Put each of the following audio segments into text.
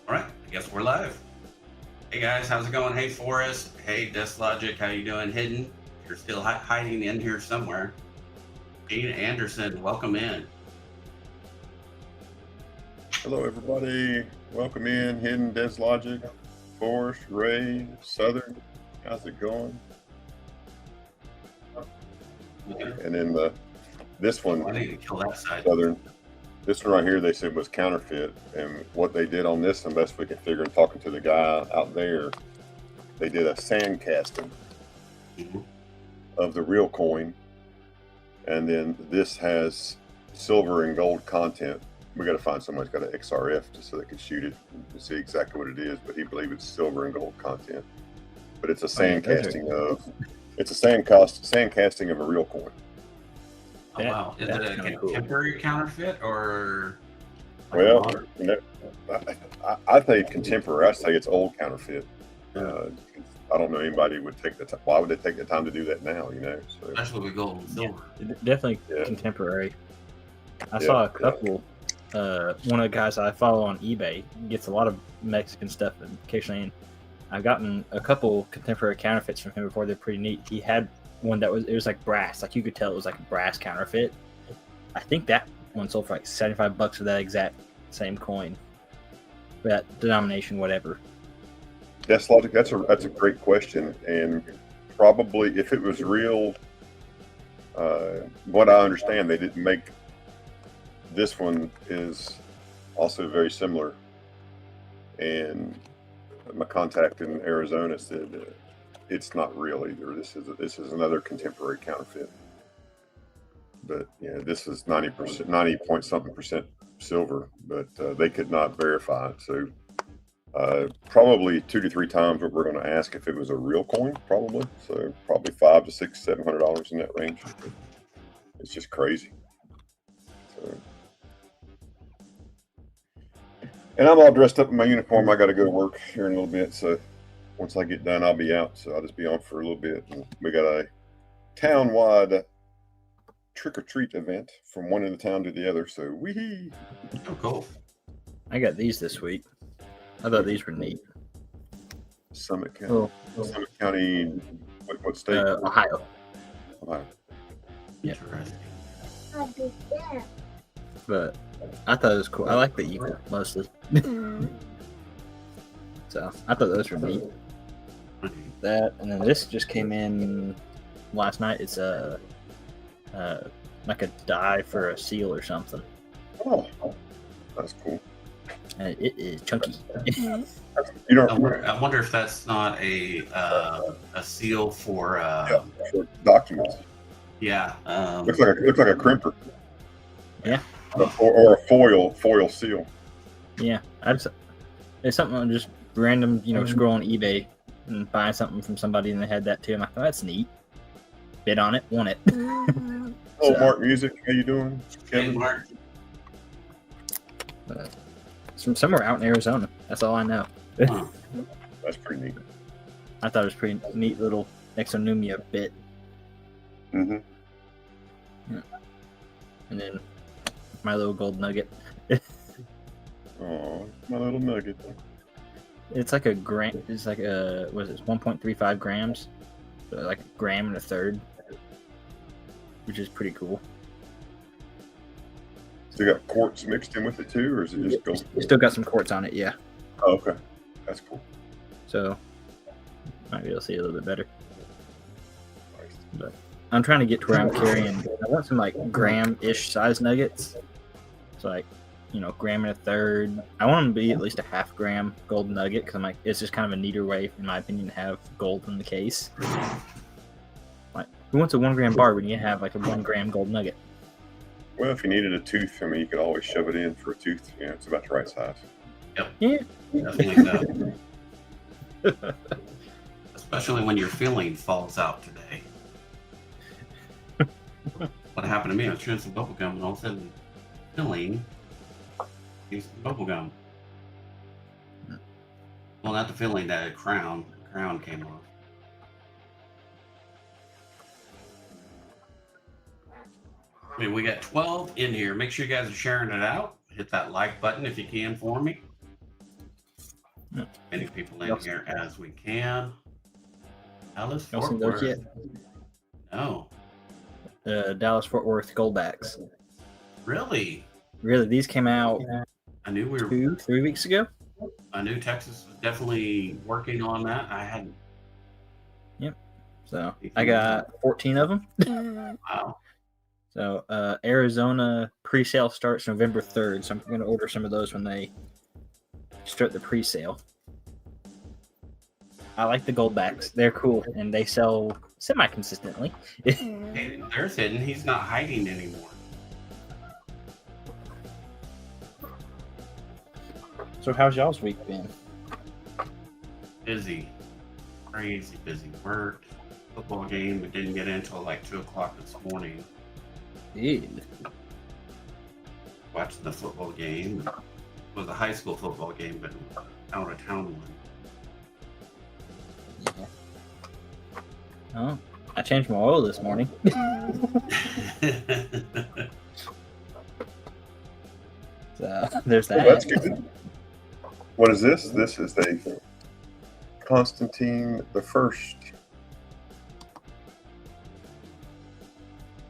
All right, I guess we're live. Hey guys, how's it going? Hey Forrest. Hey Logic, how you doing? Hidden, you're still hiding in here somewhere. Gene Anderson, welcome in. Hello, everybody. Welcome in. Hidden, Des Logic, Forrest, Ray, Southern. How's it going? And then this one, I need to kill that side. Southern. This one right here, they said was counterfeit, and what they did on this, unless we can figure, and talking to the guy out there, they did a sand casting of the real coin, and then this has silver and gold content. We got to find someone who's got an XRF just so they can shoot it and see exactly what it is. But he believes it's silver and gold content. But it's a sand casting casting of a real coin. Oh, wow. Is it a contemporary counterfeit or? Well, I think contemporary. I say it's old counterfeit. I don't know anybody would take the time. Why would they take the time to do that now? So, especially with gold and silver. Definitely contemporary. I saw a couple. One of the guys I follow on eBay gets a lot of Mexican stuff occasionally. And I've gotten a couple contemporary counterfeits from him before. They're pretty neat. He had one that was like brass, like you could tell it was like a brass counterfeit. I think that one sold for like $75 for that exact same coin, that denomination, whatever. That's logic. That's a great question, and probably if it was real, what I understand, they didn't make. This one is also very similar, and my contact in Arizona said it's not real either. This is another contemporary counterfeit, but this is 90%, 90-point-something% silver, but they could not verify it. So probably 2 to 3 times what we're going to ask if it was a real coin, probably. So probably $500 to $600, $700 in that range. It's just crazy. So. And I'm all dressed up in my uniform. I got to go to work here in a little bit. So once I get done, I'll be out. So I'll just be on for a little bit. And we got a town-wide trick-or-treat event from one end of town to the other. So wee-hee. Oh, cool. I got these this week. I thought these were neat. Summit County. Summit County, what state? Ohio. Ohio. Interesting. But I thought it was cool. I like the eagle mostly. So I thought those were neat. That, and then this just came in last night. It's like a die for a seal or something. Oh, that's cool. And it is chunky. You don't. I wonder if that's not a seal for for documents. Yeah. Looks like a crimper. Yeah. Or a foil seal. Yeah, it's something I'm just random, scroll on eBay and buy something from somebody and they had that too. I'm like, oh, that's neat. Bid on it, want it. Oh, Mark Music, how you doing, Kevin? Hey, Mark. It's from somewhere out in Arizona. That's all I know. Huh. That's pretty neat. I thought it was pretty neat little Exonumia bit. Mm-hmm. Yeah. And then my little gold nugget. Oh, my little nugget. It's like a gram. It's like what is it? 1.35 grams. So like a gram and a third, which is pretty cool. So you got quartz mixed in with it too, or is it just gold? It's still got some quartz on it, yeah. Oh, okay, that's cool. So might be able to see a little bit better. But I'm trying to get to where I'm carrying. I want some like gram-ish size nuggets. So like, gram and a third. I want them to be at least a half gram gold nugget because I'm like, it's just kind of a neater way, in my opinion, to have gold in the case. Like, who wants a 1 gram bar when you have like a 1 gram gold nugget? Well, if you needed a tooth, you could always shove it in for a tooth. It's about the right size. Yep. Yeah. Definitely so. Especially when your filling falls out today. What happened to me? I was chewing some bubble gum and all of a sudden, filling used bubble gum. Well, not the filling, the crown. The crown came off. I mean, we got 12 in here. Make sure you guys are sharing it out. Hit that like button if you can for me. Hmm. Many people in Y'all- here as we can. Dallas Y'all Fort seen those Worth. yet? No, Dallas Fort Worth Goldbacks. really. Really, these came out I knew we were. 3 weeks ago. I knew Texas was definitely working on that. I hadn't. So I got 14 of them. Wow. So Arizona pre-sale starts November 3rd. So I'm going to order some of those when they start the pre-sale. I like the Goldbacks. They're cool and they sell semi-consistently. Hey, there's Hidden. He's not hiding anymore. So how's y'all's week been? Busy. Crazy busy. Work. Football game. We didn't get in until like 2 o'clock this morning. Dude. Watching the football game. It was a high school football game, but out of town one. Yeah. Oh, I changed my oil this morning. So there's Oh, that. that's good. What is this? This is the Constantine the First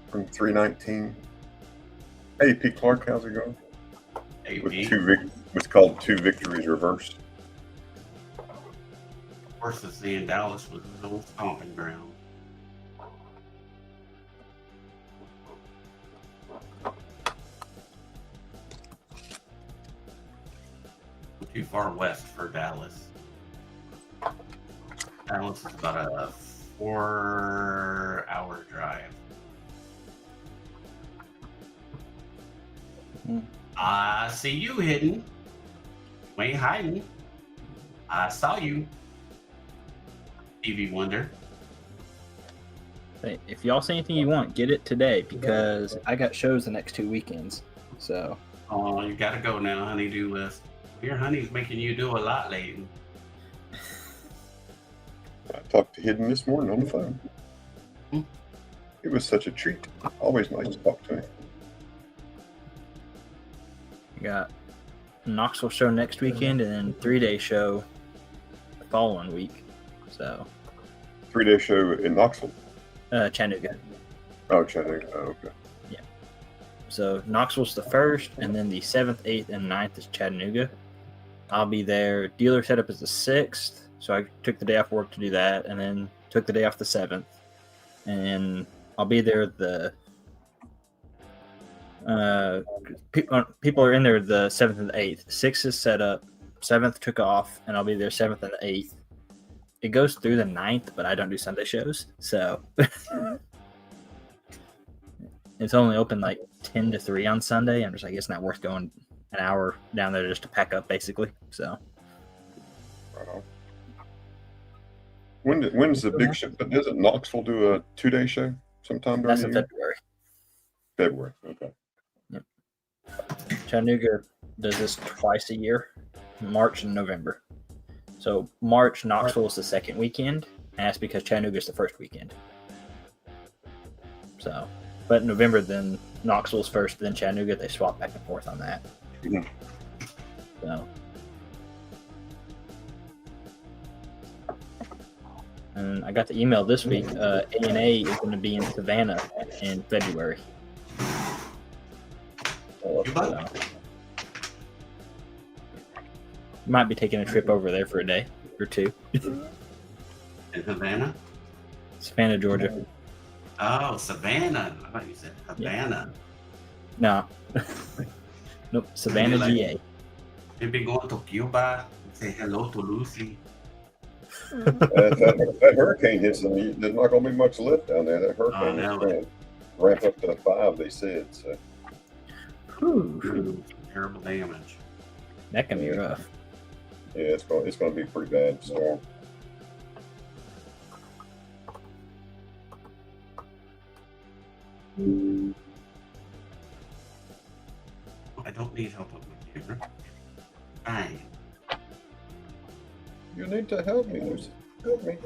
from 319. Hey, P. Clark, how's it going? With AB what's called two victories reversed. versus seeing Dallas was his old stomping ground. Too far west for Dallas. Dallas is about a 4-hour drive. Hmm. I see you hidden. You ain't hiding. I saw you. Stevie Wonder. Hey, if y'all see anything you want, get it today because I got shows the next 2 weekends. So Oh, you gotta go now, honey-do list. Your honey's making you do a lot, Layton. I talked to Hidden this morning on the phone. Hmm. It was such a treat. Always nice to talk to him. we got Knoxville show next weekend and then 3-day show the following week. So 3-day show in Knoxville. Chattanooga. Oh, Chattanooga. Oh, okay. So Knoxville's the 1st, and then the 7th, 8th, and 9th is Chattanooga. I'll be there. Dealer setup is the 6th, so I took the day off work to do that, and then took the day off the 7th. And I'll be there the people are in there the 7th and the 8th. 6th is set up, 7th took off, and I'll be there 7th and the 8th. It goes through the 9th, but I don't do Sunday shows, so it's only open like 10 to 3 on Sunday. I'm just like, it's not worth going an hour down there just to pack up, basically. So Right on. When's the big show? Doesn't Knoxville do a 2-day show sometime during that's the in year? February. February. Okay. Chattanooga does this twice a year, March and November. So March, Knoxville is the second weekend, and that's because Chattanooga is the first weekend. So, but November, then Knoxville's first, then Chattanooga. They swap back and forth on that. Mhm. So, and I got the email this week. A&A is going to be in Savannah in February. You So, might be taking a trip over there for a day or two. In Havana? Savannah, Georgia. Oh, Savannah. I thought you said Havana. No. Nope. Savannah, Like- GA. Maybe go to Cuba and say hello to Lucy. That hurricane hits them. There's not going to be much lift down there. That hurricane is no. going to ramp up to 5, they said. So Whew. Ooh, terrible damage. That can be rough. yeah, it's going to be pretty bad storm. I don't need help with my camera. Fine. You need to help me, Lucy. Help me.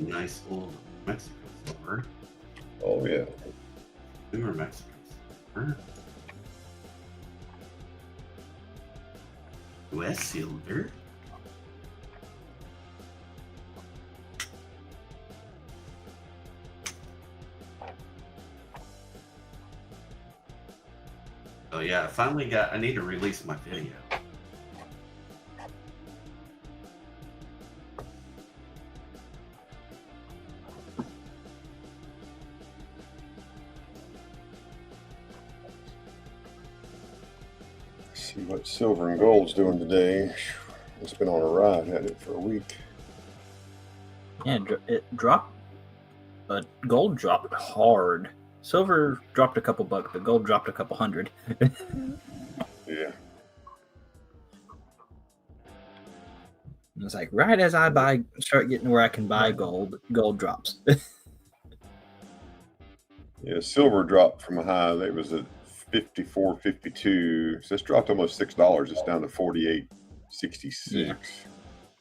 Nice old Mexico silver. Oh yeah. We were Mexicans. Huh. US Silver. Oh yeah, I finally got. I need to release my video. See what silver and gold's doing today. It's been on a ride, had it for a week. Yeah, it dropped, but gold dropped hard. Silver dropped a couple bucks, but gold dropped a couple hundred. Yeah. It's like right as I start getting where I can buy gold drops. Yeah, silver dropped from a high. It was at 54.52. So it's dropped almost $6. It's down to 48.66. Yeah.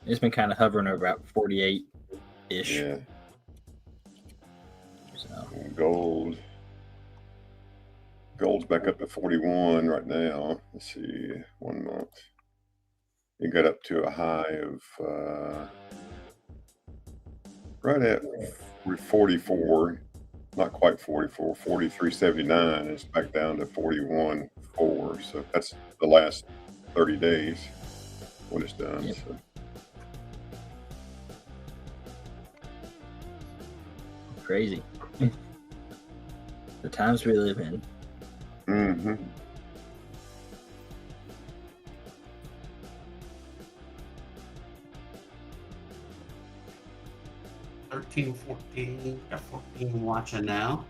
It's been kind of hovering over about 48 ish. Yeah. So And gold's back up to 41 right now. Let's see, 1 month. It got up to a high of right at 44. Not quite 44, 43.79. It's back down to 41.4. So that's the last 30 days when it's done. Yep. So. crazy. The times we live in. Mm-hmm. $13, $14. Got 14 watching now.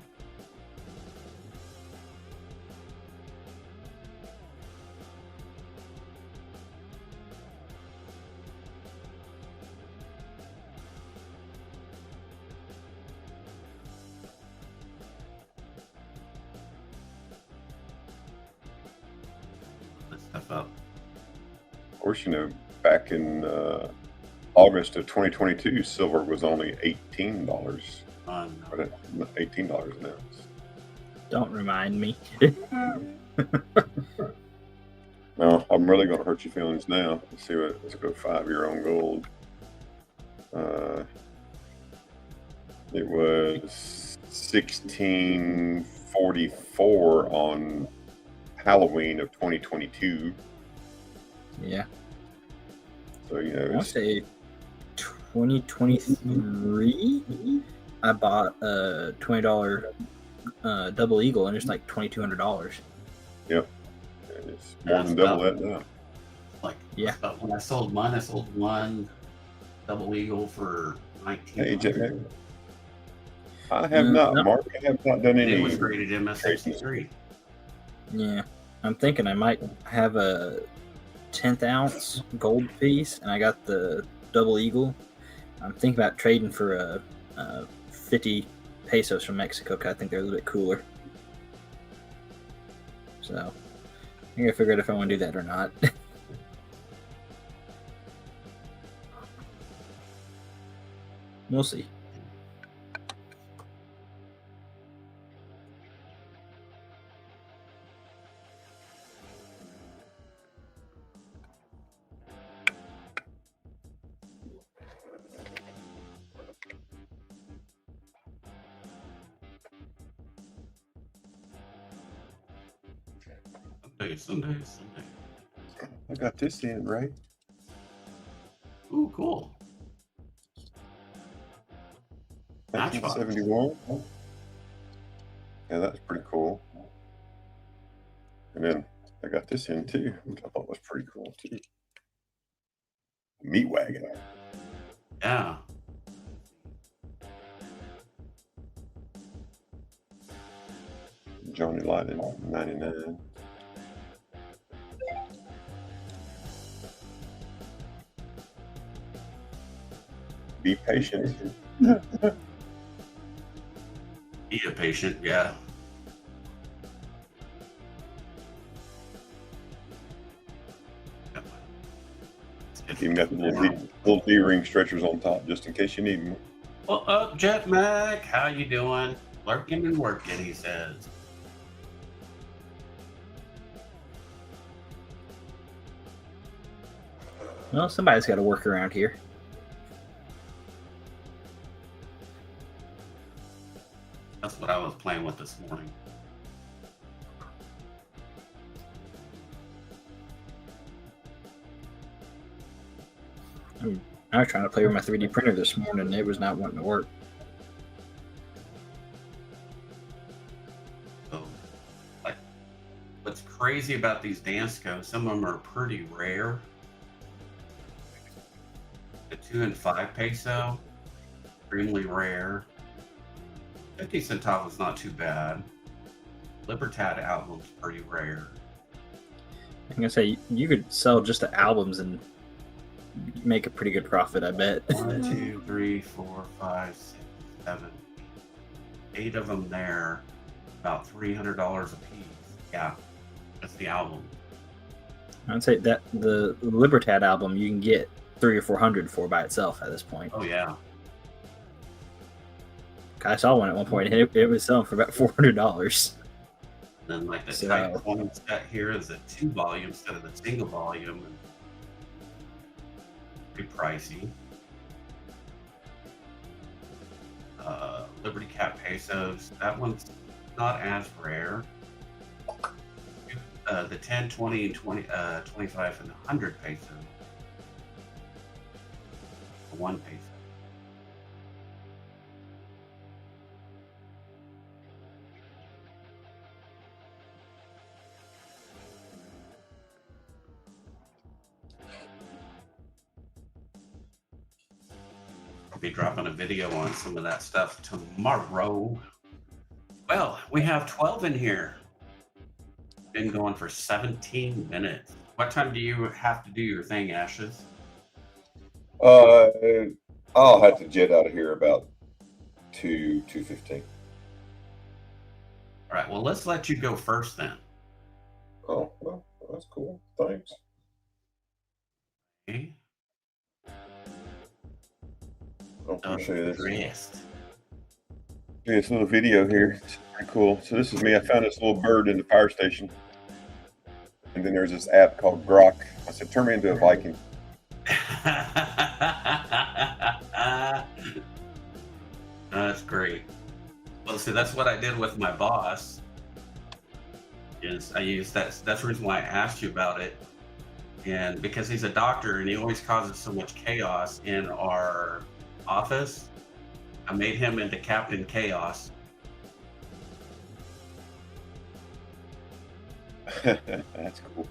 Let's step up. Of course, back in August of 2022, silver was only $18. $18 an ounce. Don't remind me. No, I'm really going to hurt your feelings now. Let's go 5-year on gold. It was 1644 on Halloween of 2022. Yeah. So, I want to say 2023. I bought a $20 double eagle, and it's like $2,200. Yep. And it's more than double that now. Like, Yeah. When I sold mine, I sold one double eagle for 19. Hey, Jack. I have not, no. Mark. I have not done any. It was rated MS63. Yeah. I'm thinking I might have a 10th ounce gold piece, and I got the double eagle. I'm thinking about trading for a 50 pesos from Mexico, because I think they're a little bit cooler. So I gotta figure out if I want to do that or not. We'll see. Someday. I got this in, right? Ooh, cool. Matchbox. 1971. Yeah, that's pretty cool. And then I got this in too, which I thought was pretty cool too. Meat wagon. Yeah. Johnny Lightning, 99. Be patient. Be a patient, yeah. Even got the little D-ring stretchers on top just in case you need them. Well, up, Jet Mac. How you doing? Lurking and working, he says. Well, somebody's got to work around here. That's what I was playing with this morning. I was trying to play with my 3D printer this morning, and it was not wanting to work. So, like, what's crazy about these Dansko, some of them are pretty rare. The 2 and 5 peso, extremely rare. 50 centavos not too bad. Libertad album's pretty rare. I'm gonna say you could sell just the albums and make a pretty good profit, I bet. 1, 2, 3, 4, 5, 6, 7, 8 of them there, about $300 a piece. Yeah, that's the album. I'd say that the Libertad album you can get 300 or 400 for by itself at this point. Oh yeah. I saw one at one point, and it was selling for about $400. Then like the So- Type 1 set here is a 2 volume instead of the single volume. And pretty pricey. Liberty Cat pesos, that one's not as rare. The 10, 20, and 25 and 100 pesos. 1 peso. I'll be dropping a video on some of that stuff tomorrow. Well, we have 12 in here. Been going for 17 minutes. What time do you have to do your thing, Ashes? I'll have to jet out of here about 2:15. All right, well, let's let you go first then. Oh, well, that's cool. Thanks. Okay. I'll show you this. Rest. Yeah, this little video here. It's pretty cool. So this is me. I found this little bird in the fire station. And then there's this app called Grok. I said, turn me into a Viking. That's great. Well, see, that's what I did with my boss. Is I used that. That's the reason why I asked you about it, and because he's a doctor and he always causes so much chaos in our office, I made him into Captain Chaos. That's cool.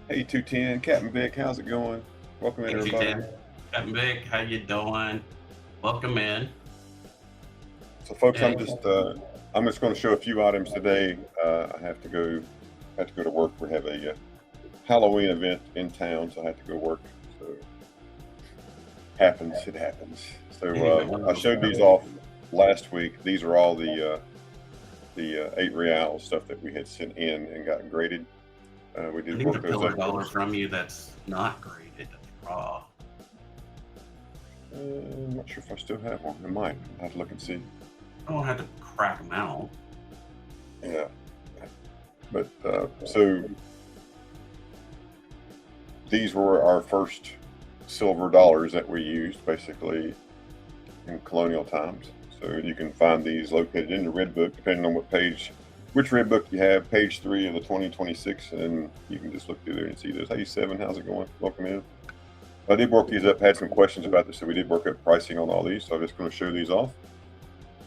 Hey, 210, Captain Vic, how's it going? Welcome in, Hey, everybody. 210. Captain Vic, how you doing? Welcome in. So, folks, Yeah. I'm just going to show a few items today. I have to go to work. We have a Halloween event in town, so I have to go work. So, it happens. So, I showed these off last week. These are all the 8 real stuff that we had sent in and got graded. We I did need work a those pillar up. dollar from you that's not graded, that's raw. I'm not sure if I still have one. I might. I have to look and see. I don't have to crack them out. Yeah. But so these were our first silver dollars that we used basically in colonial times. So you can find these located in the Red Book, depending on which Red Book you have, page 3 of the 2026, and you can just look through there and see those. Hey, 7, how's it going? Welcome in. I did work these up, had some questions about this, so we did work up pricing on all these, so I'm just going to show these off.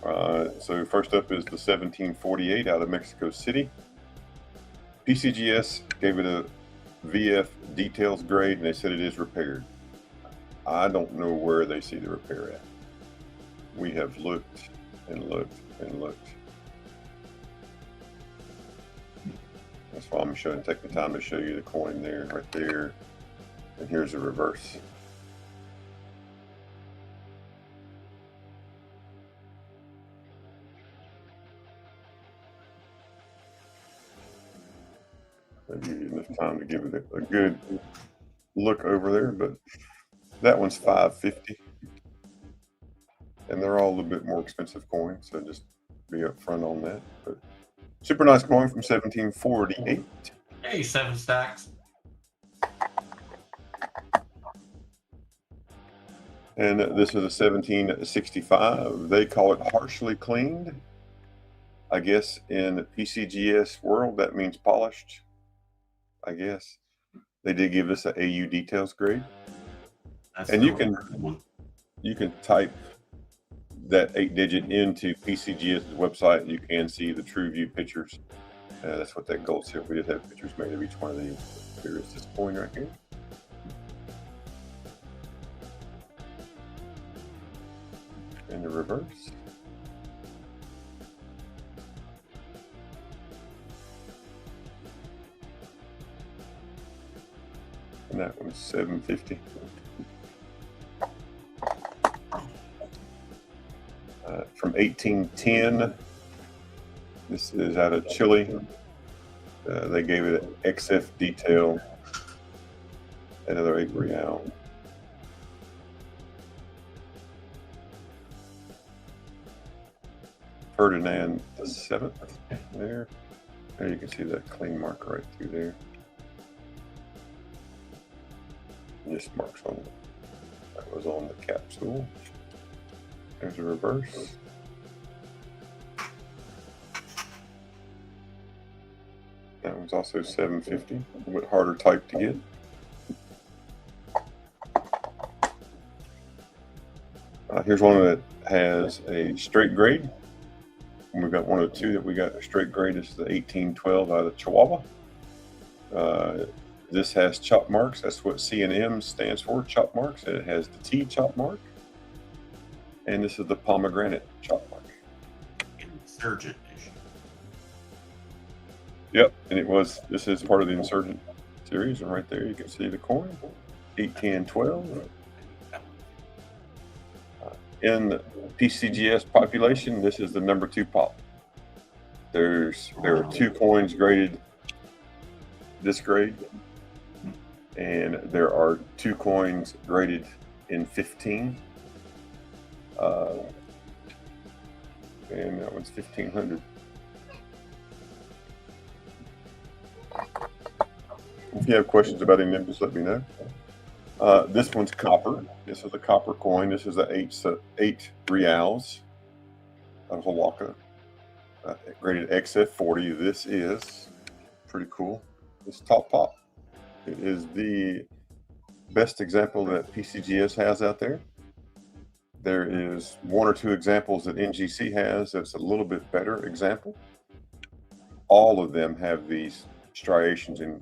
So first up is the 1748 out of Mexico City. PCGS gave it a VF details grade, and they said it is repaired. I don't know where they see the repair at. We have looked and looked and looked. That's why I'm taking the time to show you the coin there, right there. And here's the reverse. I'll give you enough time to give it a good look over there, but that one's 550. and they're all a little bit more expensive coins, so just be upfront on that. But super nice coin from 1748. Hey, 7 stacks. And this is a 1765. They call it harshly cleaned. I guess in PCGS world, that means polished. I guess they did give us an AU details grade. That's And the you can one. you can type that 8-digit into PCGS's website. You can see the true view pictures. That's what that gold seal. We did have pictures made of each one of these. Here is this coin right here. In the reverse. And that one's 750. From 1810. This is out of Chile. They gave it an XF detail. Another 8 real. Ferdinand VII there. There you can see that clean mark right through there. And this marks on that was on the capsule. There's a reverse. That one's also 750, a little bit harder type to get. Here's one that has a straight grade. And we've got one of the two that we got a straight grade. This is the 1812 out of Chihuahua. This has chop marks. That's what C&M stands for, chop marks. And it has the T chop mark. And this is the pomegranate chop mark. Insurgent issue. Yep, and this is part of the Insurgent series. And right there you can see the coin, 1812. In the PCGS population, this is the number 2 pop. There are 2 coins graded this grade, and there are 2 coins graded in 15. And that one's 1500. If you have questions about any of them, just let me know. This one's copper. This is a copper coin. This is a 8 reals of Halakha, graded XF40. This is pretty cool. This top pop. It is the best example that PCGS has out there. There is 1 or 2 examples that NGC has that's a little bit better example. All of them have these striations and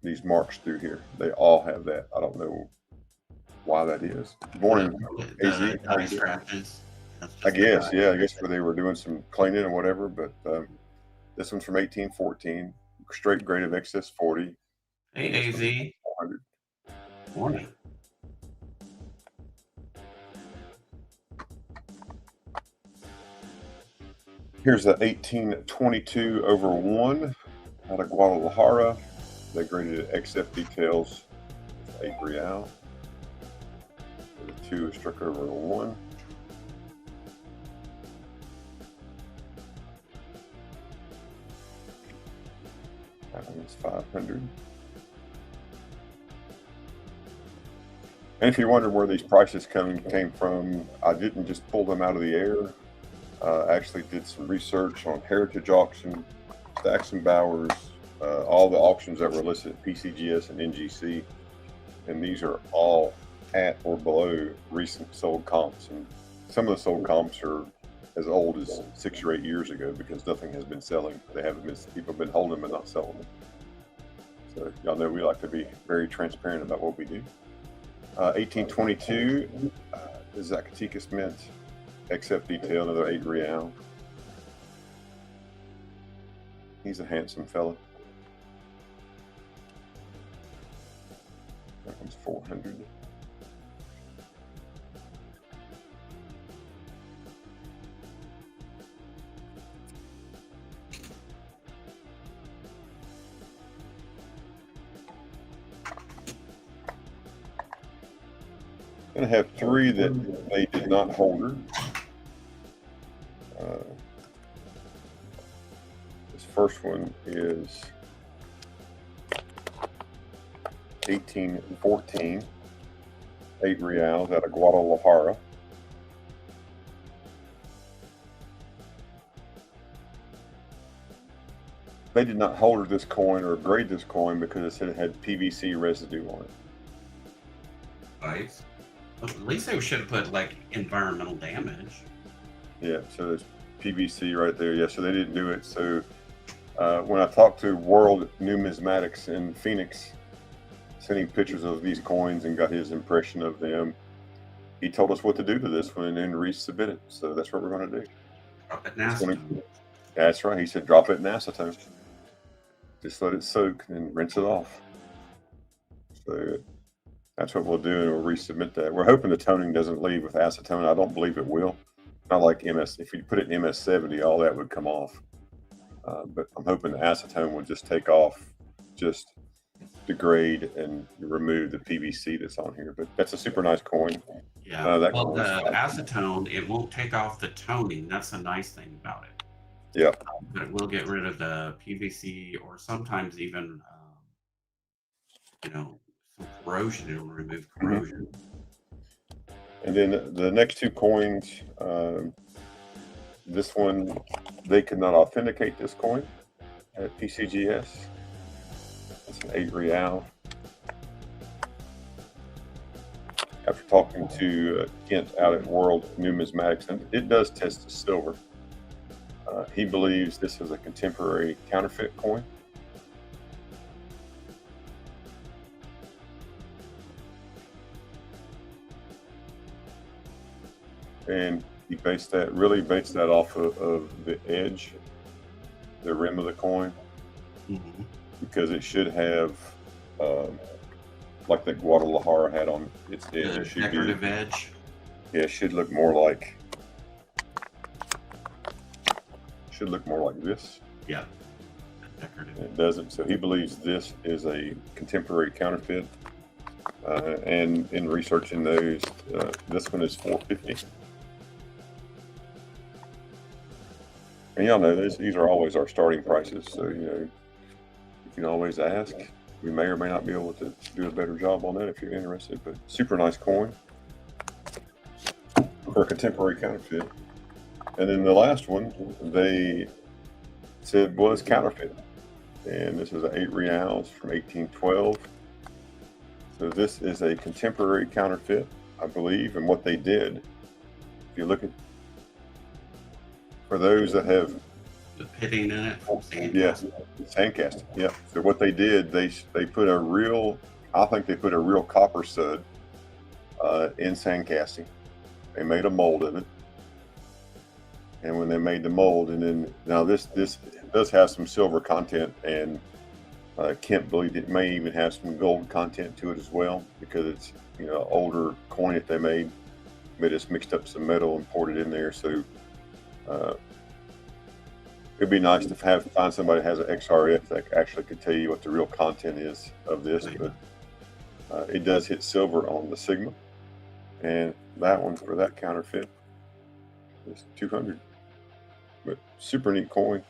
these marks through here. They all have that. I don't know why that is. Born in AZ. Die scratches. I guess, yeah. I guess where they were doing some cleaning or whatever. But this one's from 1814. Straight grade of XS40. Hey, AZ. 400. Morning. Here's the 1822 over 1 out of Guadalajara. They graded it XF details, 8 real. The 2 is struck over a 1. That one's 500. And if you wonder where these prices came from, I didn't just pull them out of the air. I actually did some research on Heritage Auction, Stacks and Bowers, all the auctions that were listed at PCGS and NGC, and these are all at or below recent sold comps. And some of the sold comps are as old as 6 or 8 years ago because nothing has been selling. People have been holding them and not selling them. So y'all know we like to be very transparent about what we do. 1822, Zacatecas Mint, XF detail, another 8 real. He's a handsome fella. That one's 400. I have 3 that they did did not hold her. This first one is 1814, 8 reals out of Guadalajara. They did not hold this coin or grade this coin because it said it had PVC residue on it. Right. At least they should have put like environmental damage. Yeah, so there's PVC right there. Yeah, so they didn't do it. So when I talked to World Numismatics in Phoenix, sending pictures of these coins and got his impression of them, he told us what to do to this one and resubmit it. So that's what we're going to do. Drop it in acetone. That's right. He said drop it in acetone. Just let it soak and rinse it off. So that's what we'll do, and we'll resubmit that. We're hoping the toning doesn't leave with acetone. I don't believe it will. Not like MS. If you put it in MS70, all that would come off. But I'm hoping the acetone will just take off, just degrade and remove the PVC that's on here. But that's a super nice coin. Yeah. Well, the acetone, it won't take off the toning. That's the nice thing about it. Yeah. But it will get rid of the PVC, or sometimes even, some corrosion. It will remove corrosion. And then the next two coins, this one, they could not authenticate this coin at PCGS. It's an 8 real. After talking to Kent out at World Numismatics, and it does test as silver. He believes this is a contemporary counterfeit coin. And he really based that off of the edge, the rim of the coin, because it should have, like that Guadalajara had on its edge. The decorative edge. Yeah, it should look more like this. Yeah, decorative. It doesn't. So he believes this is a contemporary counterfeit. And in researching those, this one is $450. And y'all know these are always our starting prices. So, you can always ask. We may or may not be able to do a better job on that if you're interested. But super nice coin for a contemporary counterfeit. And then the last one, they said was counterfeit. And this is an 8 reals from 1812. So this is a contemporary counterfeit, I believe. And what they did, if you look at, for those that have the pitting in it, yes, sandcasting. Yeah. So what they did, they put a real, I think they put a real copper stud in sandcasting. They made a mold of it. And when they made the mold, and then now this does have some silver content, and Kent believed it may even have some gold content to it as well, because it's older coin that they made. They just mixed up some metal and poured it in there. So it'd be nice to find somebody that has an XRF that actually could tell you what the real content is of this. But it does hit silver on the Sigma, and that one for that counterfeit is $200. But super neat coin.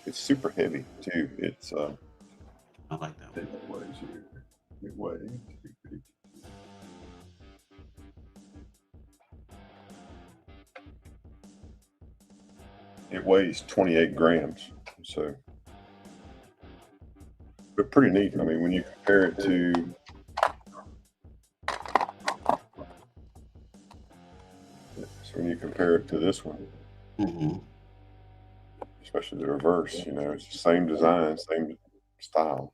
It's super heavy too. It's I like that one. It weighs. It weighs 28 grams. So, but pretty neat. I mean, when you compare it to this one, especially the reverse, it's the same design, same style.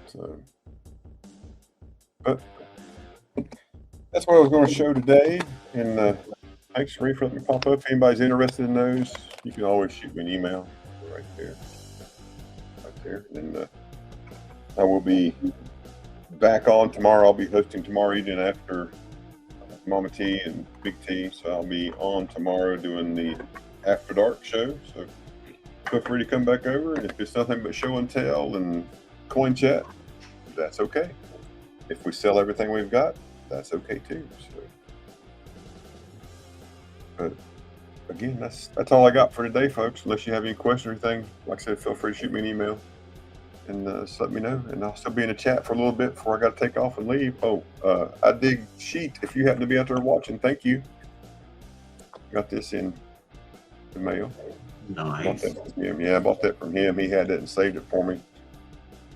So, but that's what I was going to show today. And thanks, Reef, for letting me pop up. If anybody's interested in those, you can always shoot me an email right there. And I will be back on tomorrow. I'll be hosting tomorrow evening after Mama T and Big T. So I'll be on tomorrow doing the After Dark show. So feel free to come back over. And if it's nothing but show and tell and coin chat, that's okay. If we sell everything we've got, that's okay too. So, but again, that's all I got for today, folks. Unless you have any questions or anything, like I said, feel free to shoot me an email and just let me know. And I'll still be in the chat for a little bit before I got to take off and leave. Oh, I dig sheet. If you happen to be out there watching, thank you. Got this in the mail. Bought Nice. that from him. Yeah, I bought that from him. He had it and saved it for me.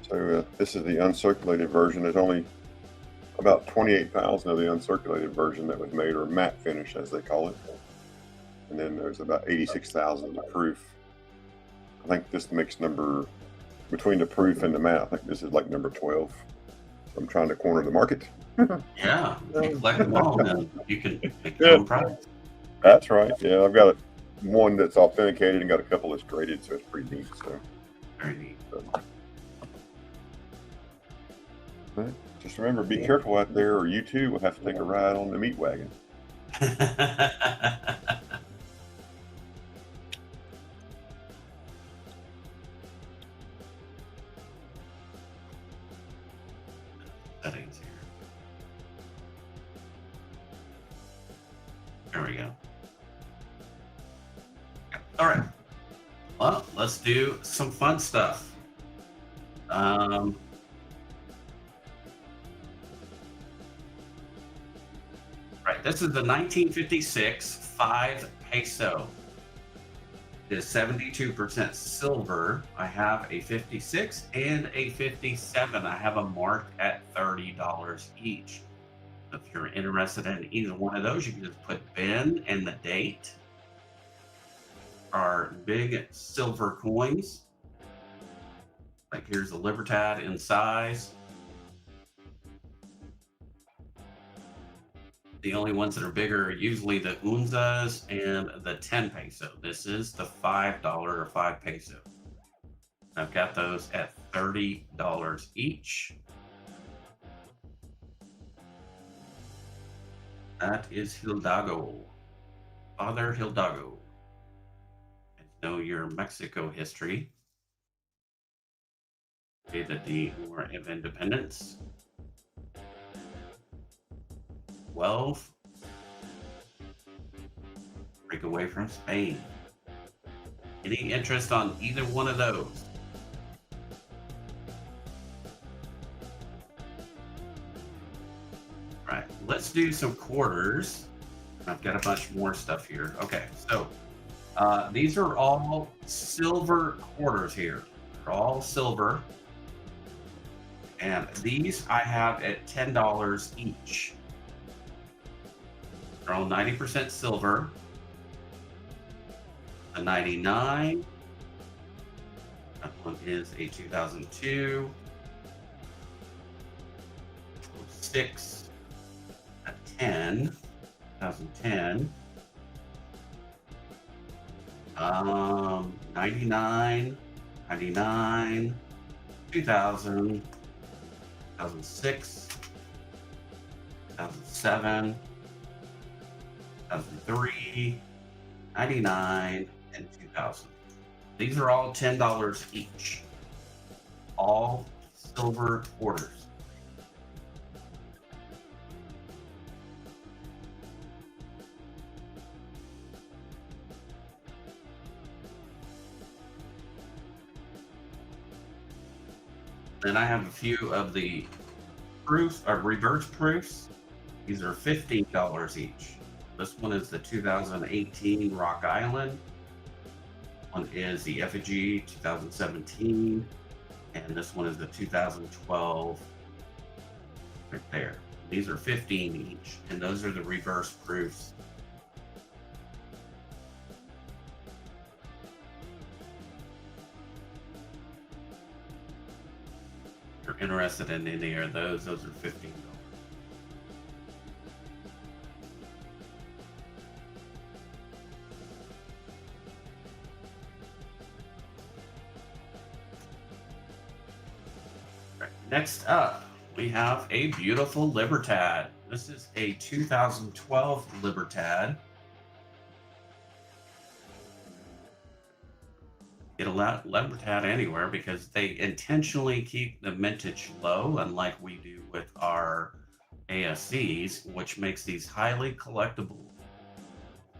So this is the uncirculated version. There's only about 28,000 of the uncirculated version that was made, or matte finish as they call it. And then there's about 86,000 of the proof. I think this makes number, between the proof and the matte, I think this is like number 12. So I'm trying to corner the market. Yeah, you collect them all, and you can make your own price. That's right. Yeah, I've got one that's authenticated and got a couple that's graded, so it's pretty neat. So, Very neat. but just remember, be careful out there, or you too will have to take a ride on the meat wagon. Settings here. There we go. All right. Well, let's do some fun stuff. Right. This is the 1956 5 peso. It is 72% silver. I have a 56 and a 57. I have them marked at $30 each. If you're interested in either one of those, you can just put Ben and the date. Are big silver coins. Like here's the Libertad in size. The only ones that are bigger are usually the unzas and the 10 peso. This is the $5 or 5 peso. I've got those at $30 each. That is Hidalgo. Father Hidalgo. Know your Mexico history. Okay, the War of Independence. 12. Break away from Spain. Any interest on either one of those? Right, let's do some quarters. I've got a bunch more stuff here. Okay, so these are all silver quarters here. They're all silver. And these I have at $10 each. They're all 90% silver. A 99. That one is a 2002. 6. A 10. 2010. 99, 99, 2000, 2006, 2007, 2003, 99, and 2000. These are all $10 each. All silver quarters. Then I have a few of the proofs, or reverse proofs. These are $15 each. This one is the 2018 Rock Island. One is the Effigy 2017. And this one is the 2012 right there. These are 15 each. And those are the reverse proofs. Interested in any of those are $15. Right. Next up, we have a beautiful Libertad. This is a 2012 Libertad. Get a Libertad anywhere because they intentionally keep the mintage low, unlike we do with our ASCs, which makes these highly collectible.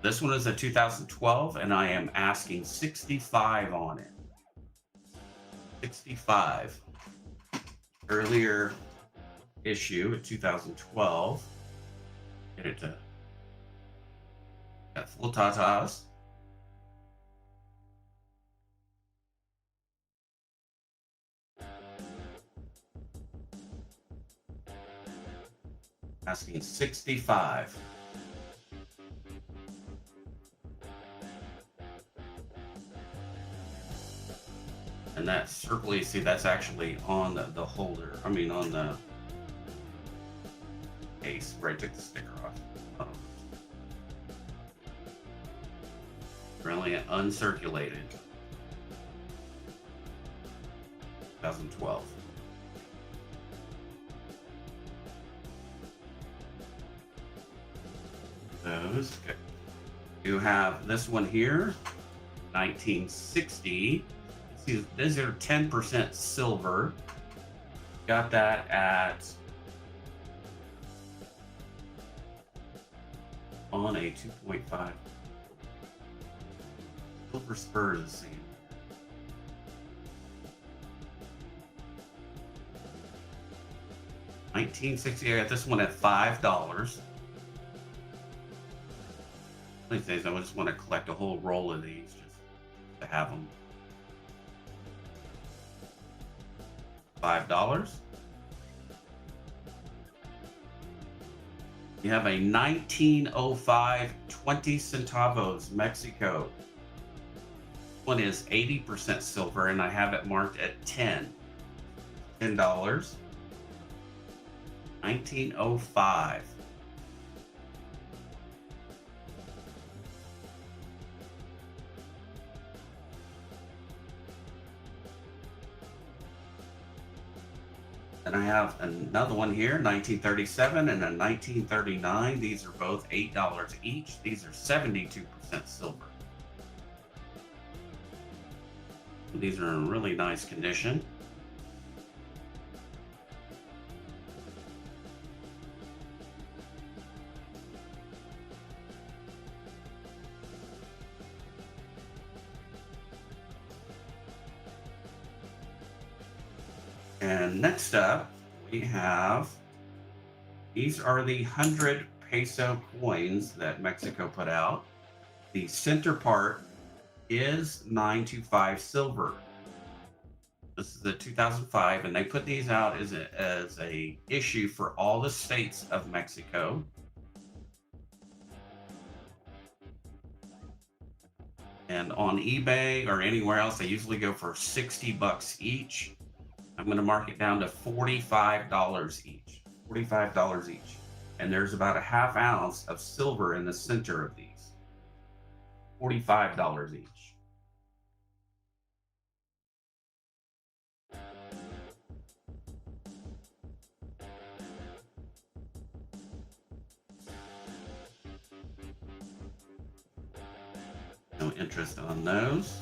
This one is a 2012, and I am asking 65 on it. 65. Earlier issue in 2012. Get it to got full tatas. Asking 65. And that circle, you see, that's actually on the holder. I mean, on the case where I took the sticker off. Really uncirculated. 2012. Those. Okay. You have this one here, 1960. See, these are 10% silver. Got that at on a 2.5. Silver spur is the same. $19.60. I got this one at $5. These days, I just want to collect a whole roll of these just to have them. $5. You have a 1905 20 centavos Mexico. One is 80% silver, and I have it marked at $10. $10. 1905. And I have another one here, 1937 and a 1939. These are both $8 each. These are 72% silver. These are in really nice condition. And next up, we have, these are the 100 peso coins that Mexico put out. The center part is 925 silver. This is the 2005, and they put these out as a issue for all the states of Mexico. And on eBay or anywhere else, they usually go for $60 each. I'm going to mark it down to $45 each. $45 each. And there's about a half ounce of silver in the center of these. $45 each. No interest on those.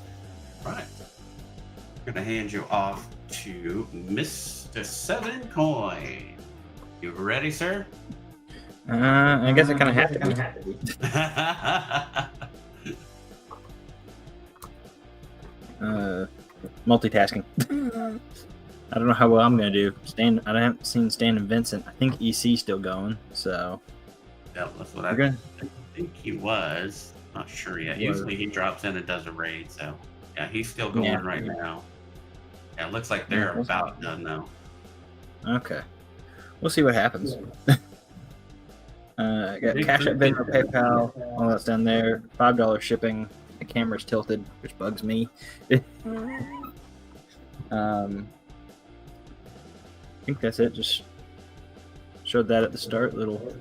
All right. I'm going to hand you off to Mr. Seven Coin. You ready, sir? I guess I kind of have to be. Multitasking. I don't know how well I'm gonna do. I haven't seen Stan and Vincent. I think EC's still going, so. Yeah, that's what I think he was. Not sure yet. Usually he drops in and does a raid, so yeah, he's still going right now. Yeah, it looks like they're about done though. Okay. We'll see what happens. I got Cash App, Venmo, PayPal, all that's down there. $5 shipping. The camera's tilted, which bugs me. I think that's it. Just showed that at the start. Little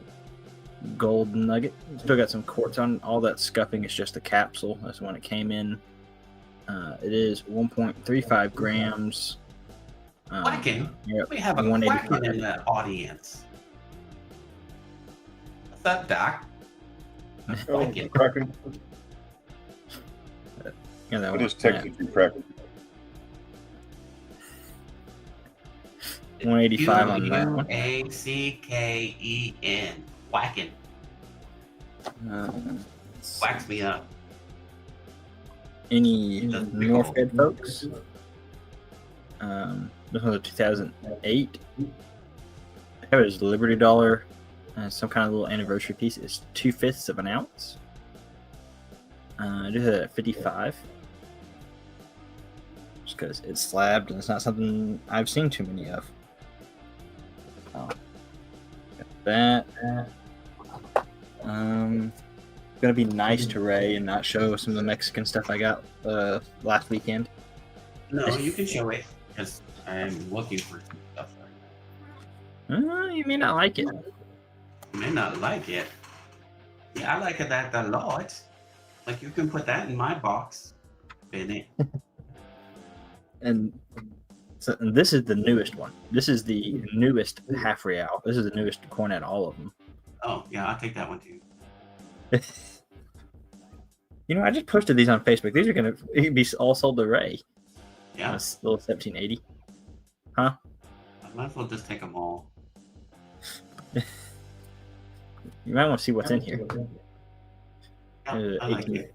gold nugget. Still got some quartz on. All that scuffing is just the capsule. That's when it came in. It is 1.35 grams. Quacking? We have a quacking in the audience. What's that, Doc? Cracking. Yeah, What is technically cracking? 185 on that one. Uacken. Whacking. Wax me up. Any Doesn't pick North up. Fed folks? This one's a 2008. There was Liberty Dollar, some kind of little anniversary piece. It's 2/5 of an ounce. Just at 55. Just because it's slabbed and it's not something I've seen too many of. Oh. Got that. Gonna be nice to Ray and not show some of the Mexican stuff I got last weekend. No, you can show it because I'm looking for some stuff right You may not like it. now. You may not like it. Yeah, I like it that a lot. Like you can put that in my box. Bennett. And so and this is the newest one. This is the newest half real. This is the newest coin out of all of them. Oh yeah, I'll take that one too. You know, I just posted these on Facebook. These are gonna be all sold to Ray. Yeah, This little 1780. I might as well just take them all. You might want to see what's in here. Yeah, I like 18. it.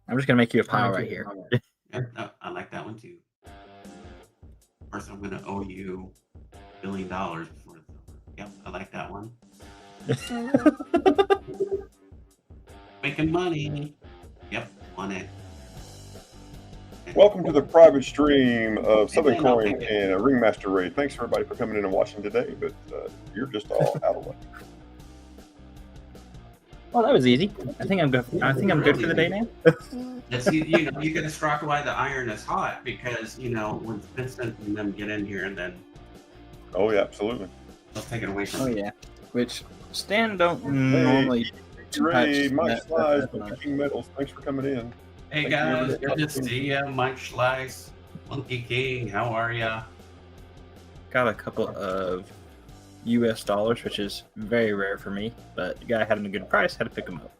I'm just gonna make you a pile right here. Yeah, no, I like that one too. First, I'm gonna owe you $1 billion before it's over. Yep, I like that one. Making money. Yep, on it. Welcome to the private stream of Southern Hey, man, I'll Coin take it. and Ringmaster Raid. Thanks everybody for coming in and watching today, but you're just all out of luck. Well, that was easy. I think I'm good. I think I'm good for the day now. It's, you know, you gotta strike while the iron is hot because, you know, when Vincent and them get in here and then Oh yeah, absolutely. they'll take it away from Oh me. yeah. Which Stan don't normally Ray, touch Mike that Slides, stuff. Monkey King Metals, thanks for coming in. Hey Thank guys, you. good to see ya. Mike Schleiss, Monkey King, how are ya? Got a couple of US dollars, which is very rare for me, but the guy had them a good price, had to pick them up.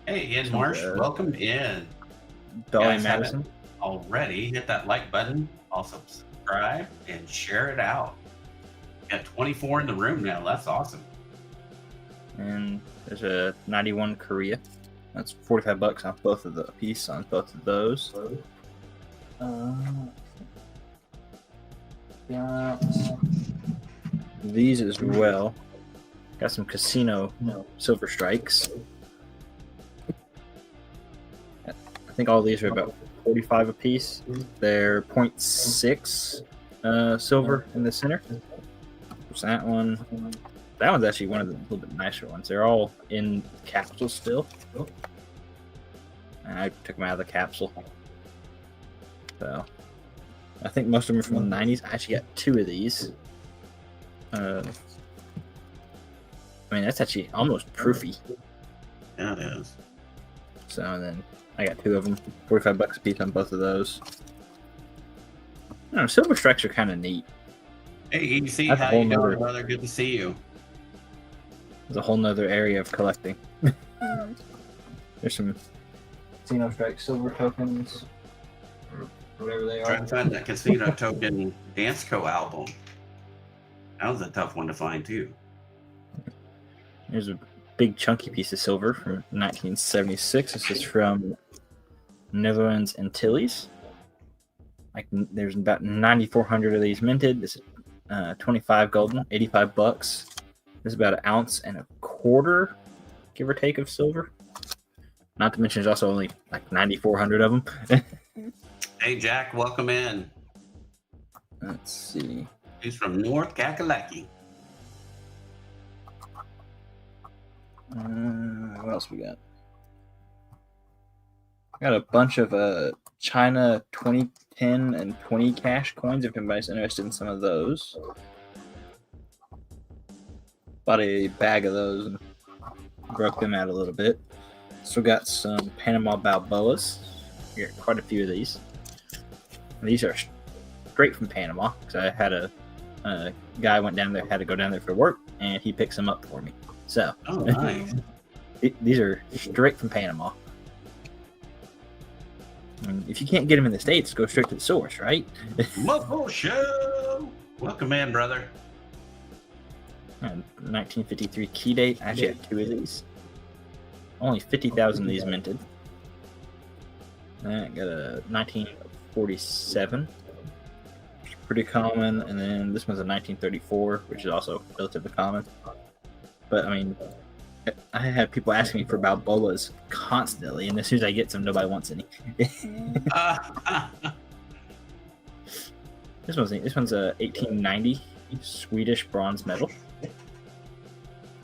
Hey, Ian Marsh, welcome in. Dolly Guys, Madison. Already hit that like button, also subscribe and share it out. Got 24 in the room now. That's awesome. And there's a 91 Korea. That's $45 on both of the piece on both of those. Got these as well. Got some casino silver strikes. I think all these are about 45 a piece. They're 0.6 silver in the center. There's that one. That one's actually one of the little bit nicer ones. They're all in capsules still. And I took them out of the capsule. So I think most of them are from the 90s. I actually got 2 of these. I mean, that's actually almost proofy. Yeah, it is. So then I got 2 of them. $45 a piece on both of those. I don't know, silver strikes are kind of neat. Hey, EC, That's a how whole you doing, nother- brother? Good to see you. There's a whole nother area of collecting. There's some casino strike silver tokens, or whatever they Trying are. to find that Casino Token Dance Co album. That was a tough one to find too. There's a big chunky piece of silver from 1976. This is from Netherlands Antilles. There's about 9,400 of these minted. This is 25 golden, $85. This is about 1.25 ounces, give or take, of silver. Not to mention, there's also only like 9,400 of them. Hey, Jack, welcome in. Let's see. He's from North Kakalaki. What else we got? Got a bunch of China 2010 and 20 cash coins if anybody's interested in some of those. Bought a bag of those and broke them out a little bit. Still got some Panama Balboas. We got quite a few of these. And these are straight from Panama because I had a guy went down there, had to go down there for work, and he picks them up for me. So Oh, nice. these are straight from Panama. And if you can't get them in the States, go straight to the source, right? Mofo Show. Welcome in, brother. 1953 key date. I actually have 2 of these. Only 50,000 of these minted. I got a 1947. Which is pretty common. And then this one's a 1934, which is also relatively common. But, I mean, I have people asking me for Balboas constantly, and as soon as I get some, nobody wants any. This one's a 1890 Swedish bronze medal.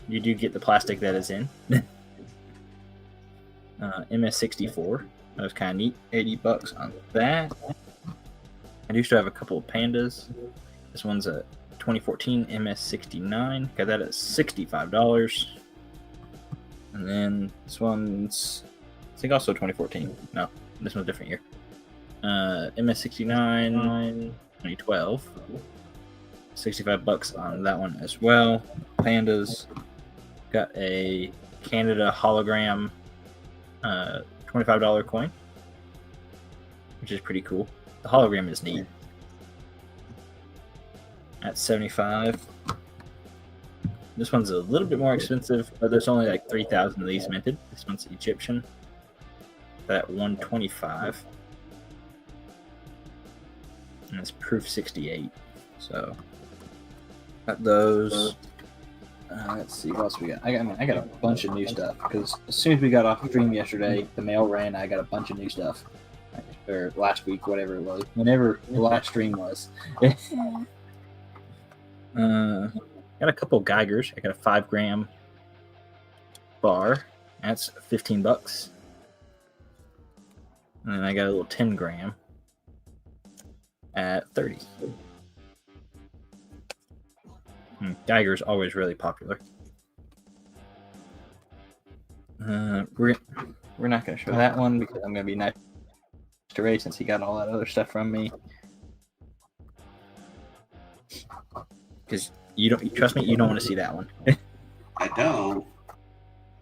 You do get the plastic that is in. MS64. That was kind of neat. $80 on that. I do still have a couple of pandas. This one's a 2014 MS69. Got that at $65. And then this one's, I think, also 2014. No, this one's a different year. MS69 2012. $65 on that one as well. Pandas. Got a Canada hologram $25 coin, which is pretty cool. The hologram is neat. At $75. This one's a little bit more expensive, but there's only like 3,000 of these minted. This one's Egyptian. At $125. And it's proof 68. So got those. Let's see what else we got. I got a bunch of new stuff because as soon as we got off stream yesterday, the mail ran. I got a bunch of new stuff. Or last week, whatever it was. Whenever the last stream was. Got a couple Geigers. I got a 5-gram bar. That's $15. And then I got a little 10-gram at $30. Geiger's always really popular. We're not going to show that one because I'm going to be nice to Ray since he got all that other stuff from me. Because you don't trust me. You don't want to see that one. I don't.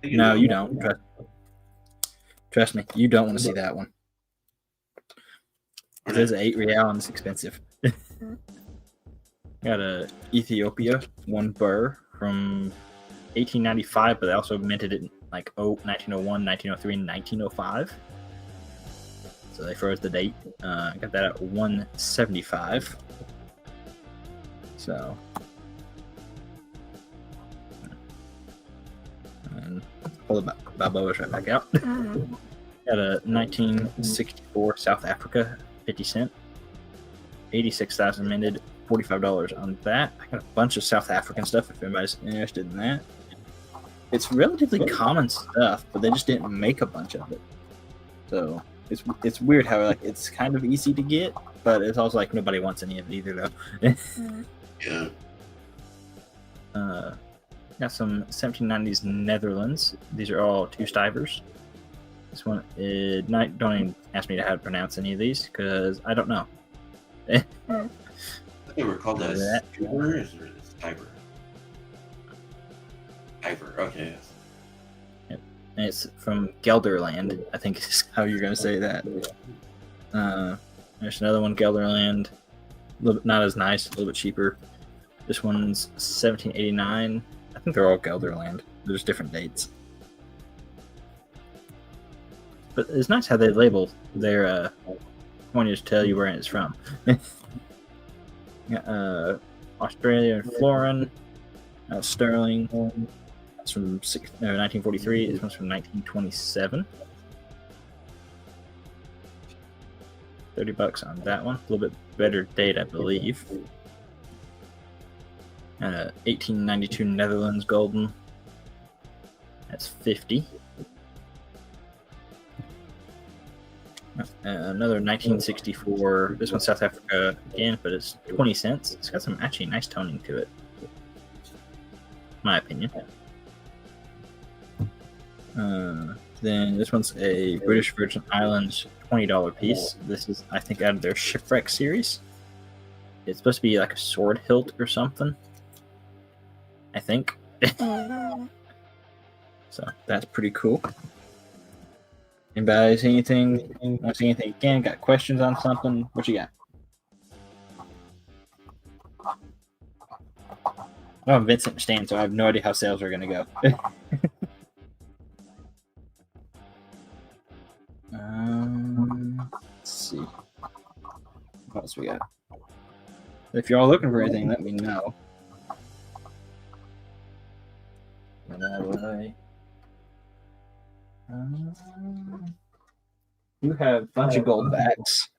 No, you don't. Trust me. You don't want to see that one. It is 8 real and it's expensive. Got a Ethiopia 1 burr from 1895, but they also minted it in like 1901, 1903, and 1905. So they froze the date. I got that at $175. So, and pull the Balboas right back out. Got a 1964 South Africa 50 cent. 86,000 minted. $45 on that. I got a bunch of South African stuff if anybody's interested in that. It's relatively common stuff, but they just didn't make a bunch of it. So it's weird how like it's kind of easy to get, but it's also like nobody wants any of it either though. Yeah. Got some 1790s Netherlands. These are all 2 stivers. This one is not. Don't even ask me how to pronounce any of these because I don't know. They were called a Stiver or Stiver? Stiver, okay. Yes. Yep. And it's from Gelderland, I think is how you're going to say that. There's another one, Gelderland. A little bit, not as nice, a little bit cheaper. This one's 1789. I think they're all Gelderland. There's different dates. But it's nice how they label their coinage to tell you where it's from. Australia and florin, sterling. That's from 1943. This one's from 1927. $30 on that one. A little bit better date, I believe. 1892 Netherlands golden. That's $50. Another 1964. This one's South Africa again, but it's 20 cents. It's got some actually nice toning to it, my opinion. Then this one's a British Virgin Islands $20 piece. This is, I think, out of their Shipwreck series. It's supposed to be like a sword hilt or something, I think. So that's pretty cool. Anybody see anything? Want to see anything again? Got questions on something? What you got? Oh, I'm Vincent Stan, so I have no idea how sales are going to go. Let's see. What else we got? If y'all looking for anything, let me know. You have a bunch of gold backs.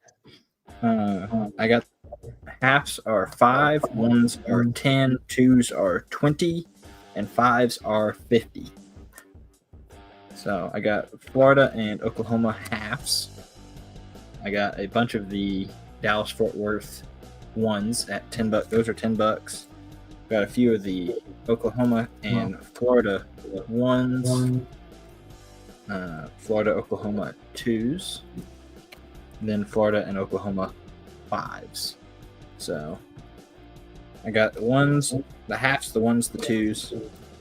I got halves are 5, ones are 10, twos are 20, and fives are 50. So I got Florida and Oklahoma halves. I got a bunch of the Dallas Fort Worth ones at $10. Those are $10. Got a few of the Oklahoma and Florida ones. Florida, Oklahoma twos. And then Florida and Oklahoma fives. So I got the ones, the halves, the ones, the twos,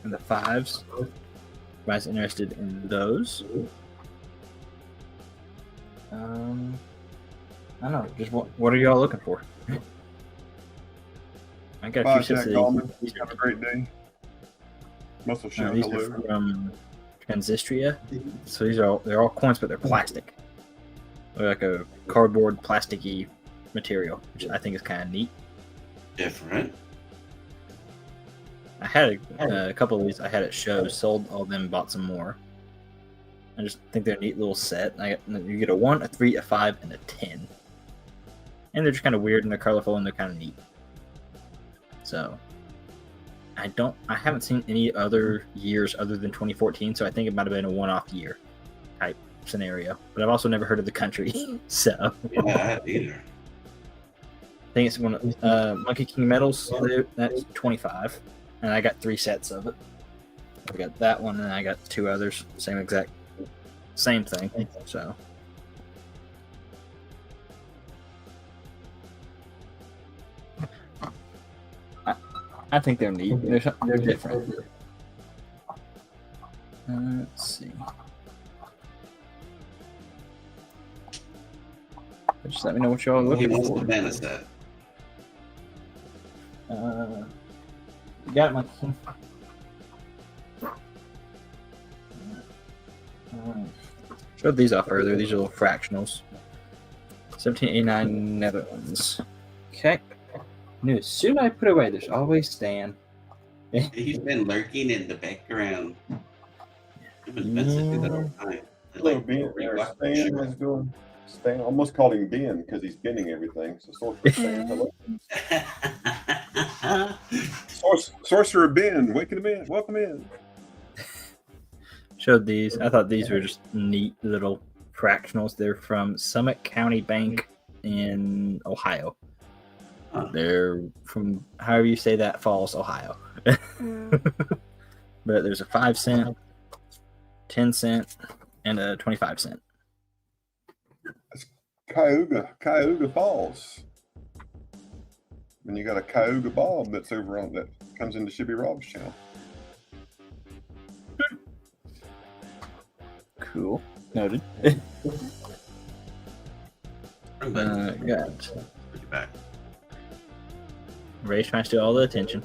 and the fives. Everybody's interested in those. I don't know. Just what are y'all looking for? I got a few sets of these. Have a great day. Must have shown These hello. are from Transistria. So they're all coins, but they're plastic. They're like a cardboard, plasticky material, which I think is kind of neat. Different. I had a couple of these. I had at shows, sold all of them, bought some more. I just think they're a neat little set. You get a 1, a 3, a 5, and a 10. And they're just kind of weird and they're colorful and they're kind of neat. So I haven't seen any other years other than 2014, so I think it might have been a one-off year type scenario. But I've also never heard of the country, so Yeah, I haven't either. I think it's one of Monkey King medals. That's 25, and I got 3 sets of it. I got that one, and I got 2 others. Same thing. So. I think they're neat. They're different. Let's see. Just let me know what y'all are He looking wants for. the banana set. You got it, Monkey King. Showed these off earlier. These are little fractionals. 1789 Netherlands. Okay. Knew as soon as I put away, there's always Stan. He's been lurking in the background. Him and Vincent do that all the time. They Hello, like Ben. rewatch the Stan, show. how's it going? Stan, I almost called him Ben because he's bending everything. So Sorcerer Stan, hello. Sorcerer Ben, welcome in. Showed these. I thought these were just neat little fractionals. They're from Summit County Bank in Ohio. Huh. They're from however you say that, Falls, Ohio. But there's a 5 cent, 10 cent, and a 25 cent. Cayuga Falls. And you got a Cayuga Bob that's over on that comes into Shibby Rob's channel. Cool. Noted. Got Put you back. Ray's trying to steal all the attention.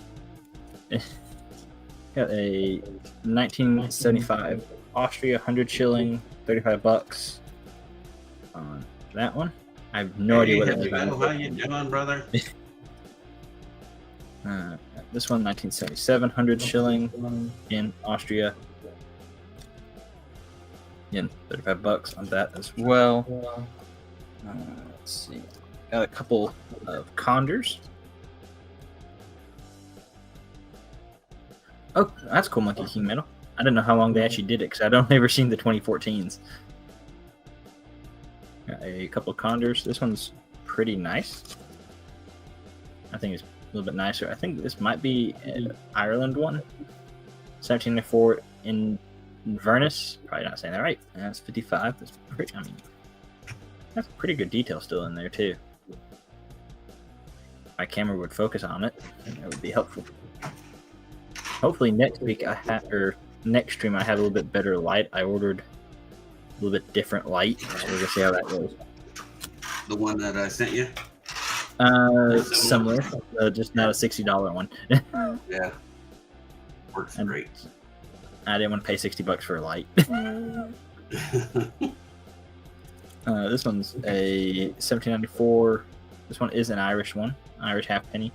Got a 1975 Austria 100 shilling, $35 on that one. I have no idea what that is. How you doing, brother? This one, 1977 100 shilling in Austria. Again, $35 on that as well. Let's see. Got a couple of Condors. Oh, that's cool, Monkey King medal. I didn't know how long they actually did it because I don't ever seen the 2014s. Got a couple of Condors. This one's pretty nice. I think it's a little bit nicer. I think this might be an Ireland one. 1704 in Inverness. Probably not saying that right. That's 55. That's pretty. I mean, that's pretty good detail still in there too. If my camera would focus on it, that would be helpful. Hopefully next week or next stream I have a little bit better light. I ordered a little bit different light, so we're gonna see how that goes. The one that I sent you? Similar, just not a $60 one. Yeah. Works And- great. I didn't want to pay $60 for a light. This one's a 1794. This one is an Irish one, Irish halfpenny.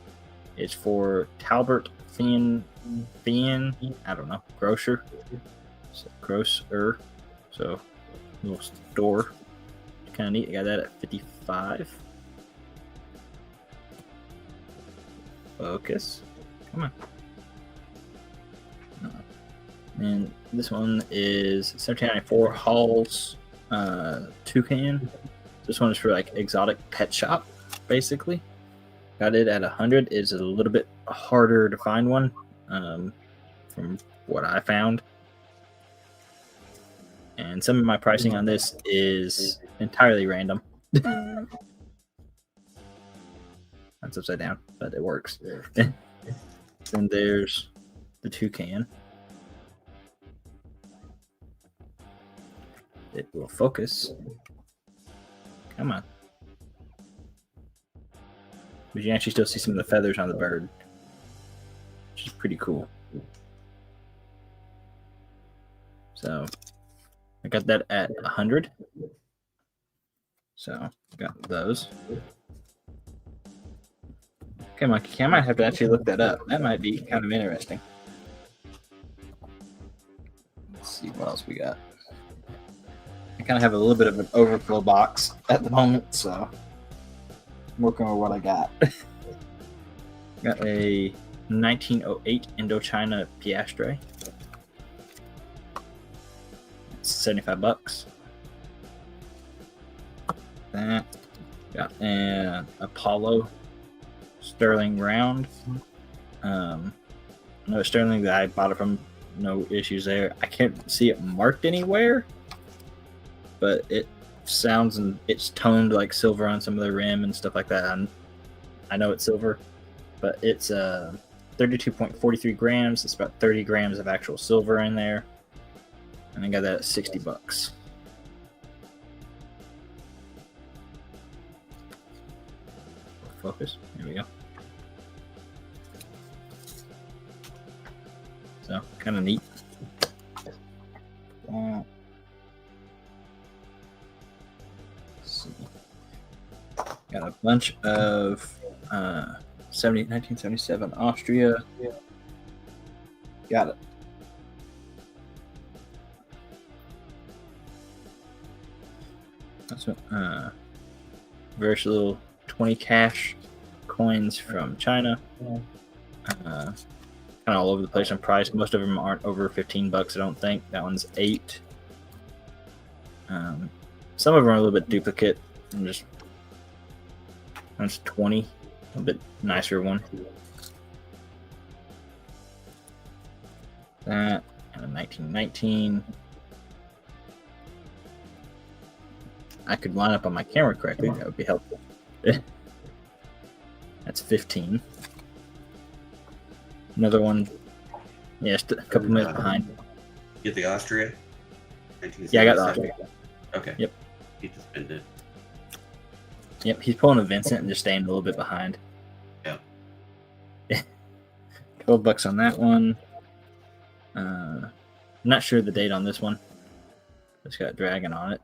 It's for Talbot Finn, I don't know, grocer. So, little store. Kind of neat. I got that at 55. Focus. Come on. And this one is 1794 Hall's Toucan. This one is for like exotic pet shop, basically. Got it at 100. It's a little bit harder to find one, from what I found. And some of my pricing on this is entirely random. That's upside down, but it works. Then there's the Toucan. It will focus. Come on. But you can actually still see some of the feathers on the bird, which is pretty cool. So I got that at 100. So got those. Okay, Monkey, I might have to actually look that up. That might be kind of interesting. Let's see what else we got. I kind of have a little bit of an overflow box at the moment, so I'm working with what I got. Got a 1908 Indochina Piastre. It's $75. That got an Apollo Sterling round. No Sterling that I bought it from. No issues there. I can't see it marked anywhere, but it sounds and it's toned like silver on some of the rim and stuff like that. I know it's silver, but it's 32.43 grams. It's about 30 grams of actual silver in there, and I got that at $60. Focus. Here we go. So kind of neat. Let's see. Got a bunch of 1977 Austria. Got it. That's what, various little 20 cash coins from China. Kind of all over the place on price. Most of them aren't over $15, I don't think. That one's 8. Some of them are a little bit duplicate. That's 20. A little bit nicer one. That and a 1919. I could line up on my camera correctly. That would be helpful. That's 15. Another one. Yeah, just a couple minutes behind. Get the Austria? Yeah, I got the Austria. Okay. Yep. He just been it. Yep, he's pulling a Vincent and just staying a little bit behind. Yeah. $12 on that one. Not sure the date on this one. It's got Dragon on it.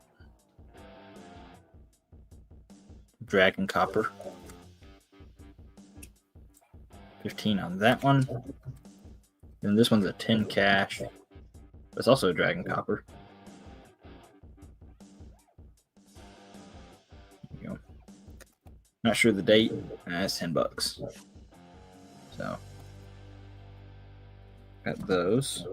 Dragon Copper. 15 on that one. And this one's a 10 cash. It's also a Dragon Copper. There you go. Not sure the date. That's $10. So got those.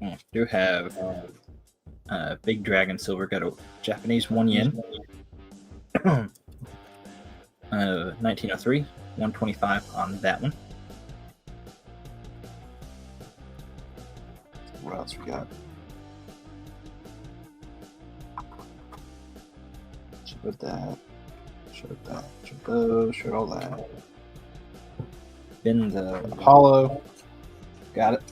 I do have Big Dragon Silver. Got a Japanese 1 yen. 1903, 125 on that one. What else we got? Showed that. Showed that. Showed those. Showed all that. Then the Apollo. Got it.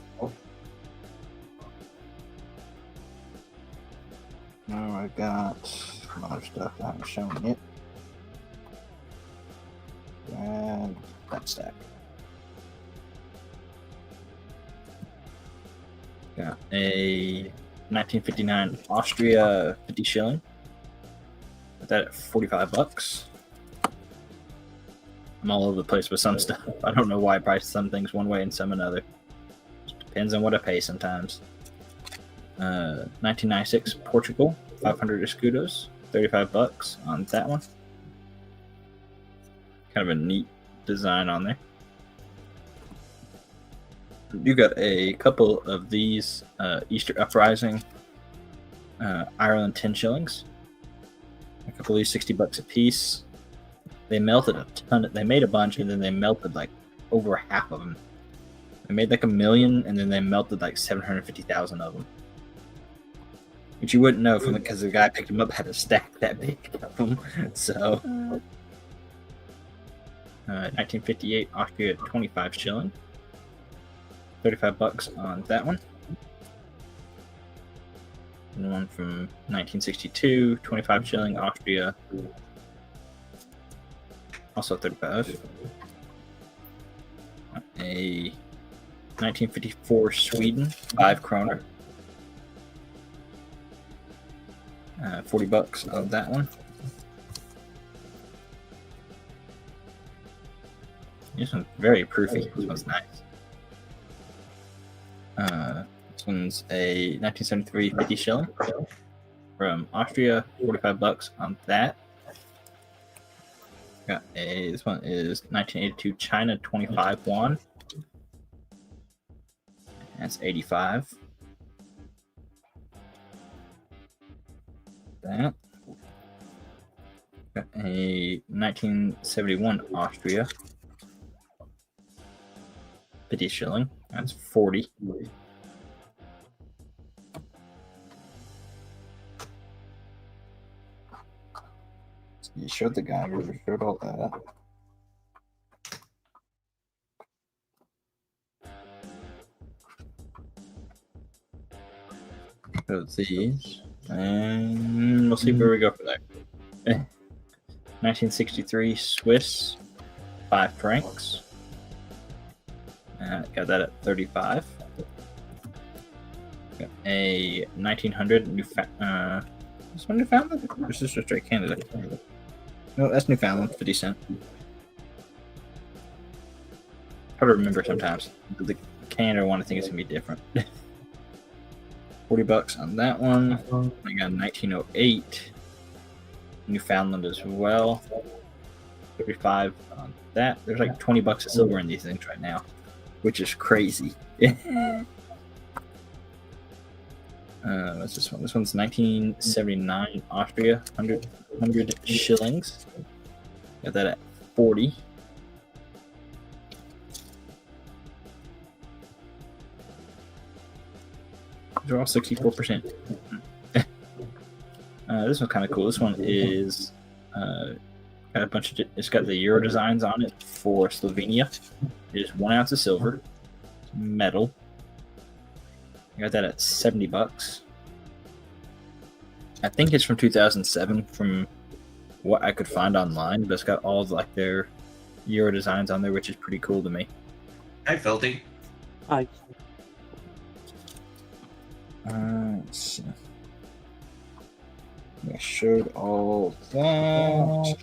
Now I got some other stuff I haven't shown yet. And that stack. Got a 1959 Austria 50 shilling. Got that at 45 bucks. I'm all over the place with some stuff. I don't know why I price some things one way and some another. Just depends on what I pay sometimes. 1996 Portugal 500 escudos, 35 bucks on that one. Kind of a neat design on there. You got a couple of these Easter Uprising Ireland 10 shillings. A couple of these 60 bucks a piece. They melted a ton. They made a bunch and then they melted like over half of them. They made like 1 million and then they melted like 750,000 of them. Which you wouldn't know from because the guy picked them up had a stack that big of them. So, 1958 Austria 25 shilling. 35 bucks on that one. And one from 1962, 25 shilling Austria. Also 35. A 1954 Sweden, 5 kroner. 40 bucks on that one. This one's very proofy. This one's nice. This one's a 1973 50 shilling from Austria, 45 bucks on that. Got a, this one is 1982 China 25 won. That's 85. That. Got a 1971 Austria 50 shilling. That's 40. You showed the guy, you showed all that. So these, and we'll see where we go for that. 1963 Swiss, 5 francs. Got that at 35. Got a 1900 Newfoundland. This one Newfoundland? Or is this a straight Canada? No, that's Newfoundland, 50 cent. Hard to remember sometimes. The Canada one, I think it's gonna be different. 40 bucks on that one. I got 1908 Newfoundland as well. 35 on that. There's like 20 bucks of silver in these things right now, which is crazy. What's this one? This one's 1979 Austria, 100 shillings. Got that at 40. These are all 64%. This one's kind of cool. This one is got a bunch of. It's got the Euro designs on it for Slovenia. It is 1 ounce of silver, metal. I got that at 70 bucks. I think it's from 2007 from what I could find online, but it's got all of like their Euro designs on there, which is pretty cool to me. Hi, Filthy. Hi. Let's see. I showed all that.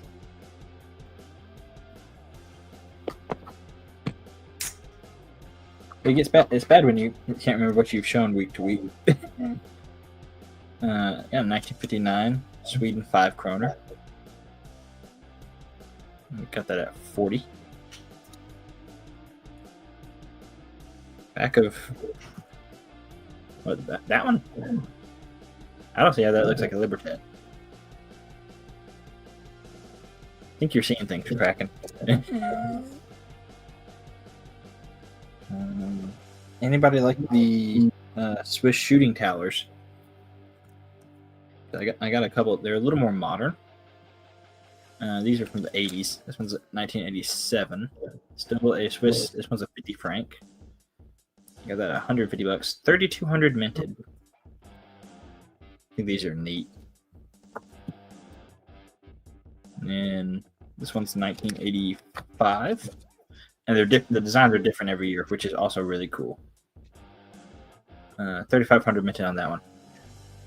It gets bad. It's bad when you can't remember what you've shown week to week. Yeah, 1959 Sweden 5 kroner. We got that at 40. Back of what that one? I don't see how that looks like a Libertad. I think you're seeing things, Kraken. Anybody like the Swiss shooting towers? I got a couple. They're a little more modern. These are from the 80s. This one's 1987. Still a Swiss. This one's a 50 franc. I got that 150 bucks. 3,200 minted. I think these are neat. And this one's 1985. And the designs are different every year, which is also really cool. 3,500 minted on that one.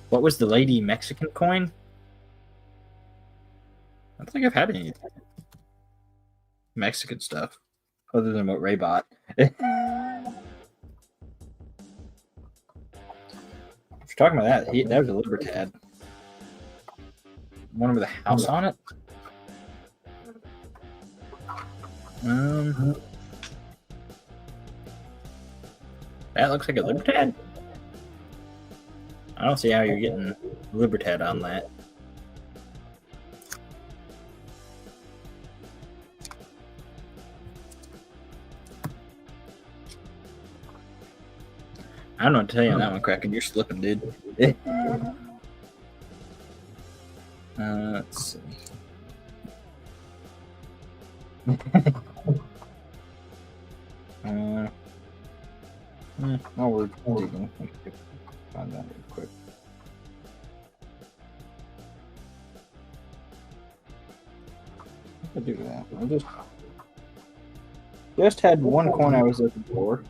What was the lady Mexican coin? I don't think I've had any Mexican stuff other than what Ray bought. If you're talking about that, that was a Libertad. One with a house on it. That looks like a Libertad. I don't see how you're getting Libertad on that. I don't know what to tell you on that one, Kraken. You're slipping, dude. Let's see. While we're digging, let's find that real quick. I'll do that. I just had one coin I was looking for,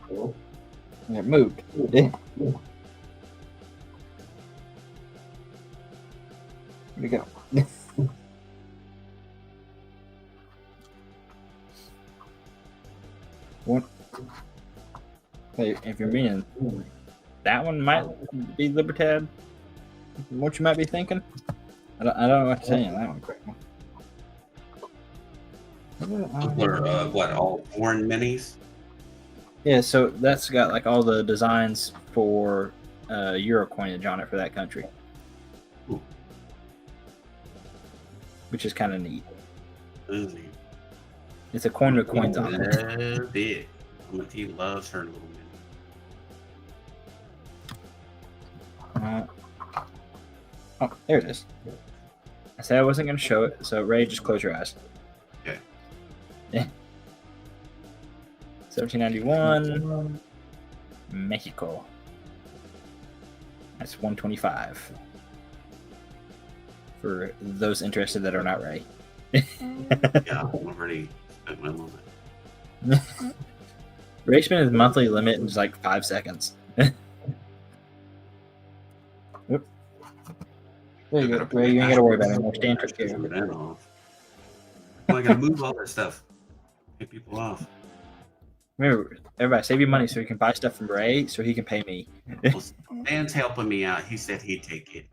and it moved. Where'd it go? One. Hey, if you're meaning that one might be Libertad, what you might be thinking? I don't know what to say on that one, Craig. They're what, all foreign minis? Yeah, so that's got like all the designs for Euro coinage on it for that country. Ooh. Which is kind of neat. Oozy. It's a coin with coins on it. Big. He loves her little mini. Oh, there it is. I said I wasn't going to show it, so Ray, just close your eyes. Okay. Yeah. 1791, Mexico. That's 125. For those interested that are not Ray. Yeah, I've already spent my limit. Ray spent his monthly limit in just like 5 seconds. Oop. There you go, Ray. You ain't got to worry about it anymore. Stand for care. Oh, I gotta move all that stuff. Get people off. Remember, everybody, save your money so you can buy stuff from Ray so he can pay me. Well, Dan's helping me out. He said he'd take it.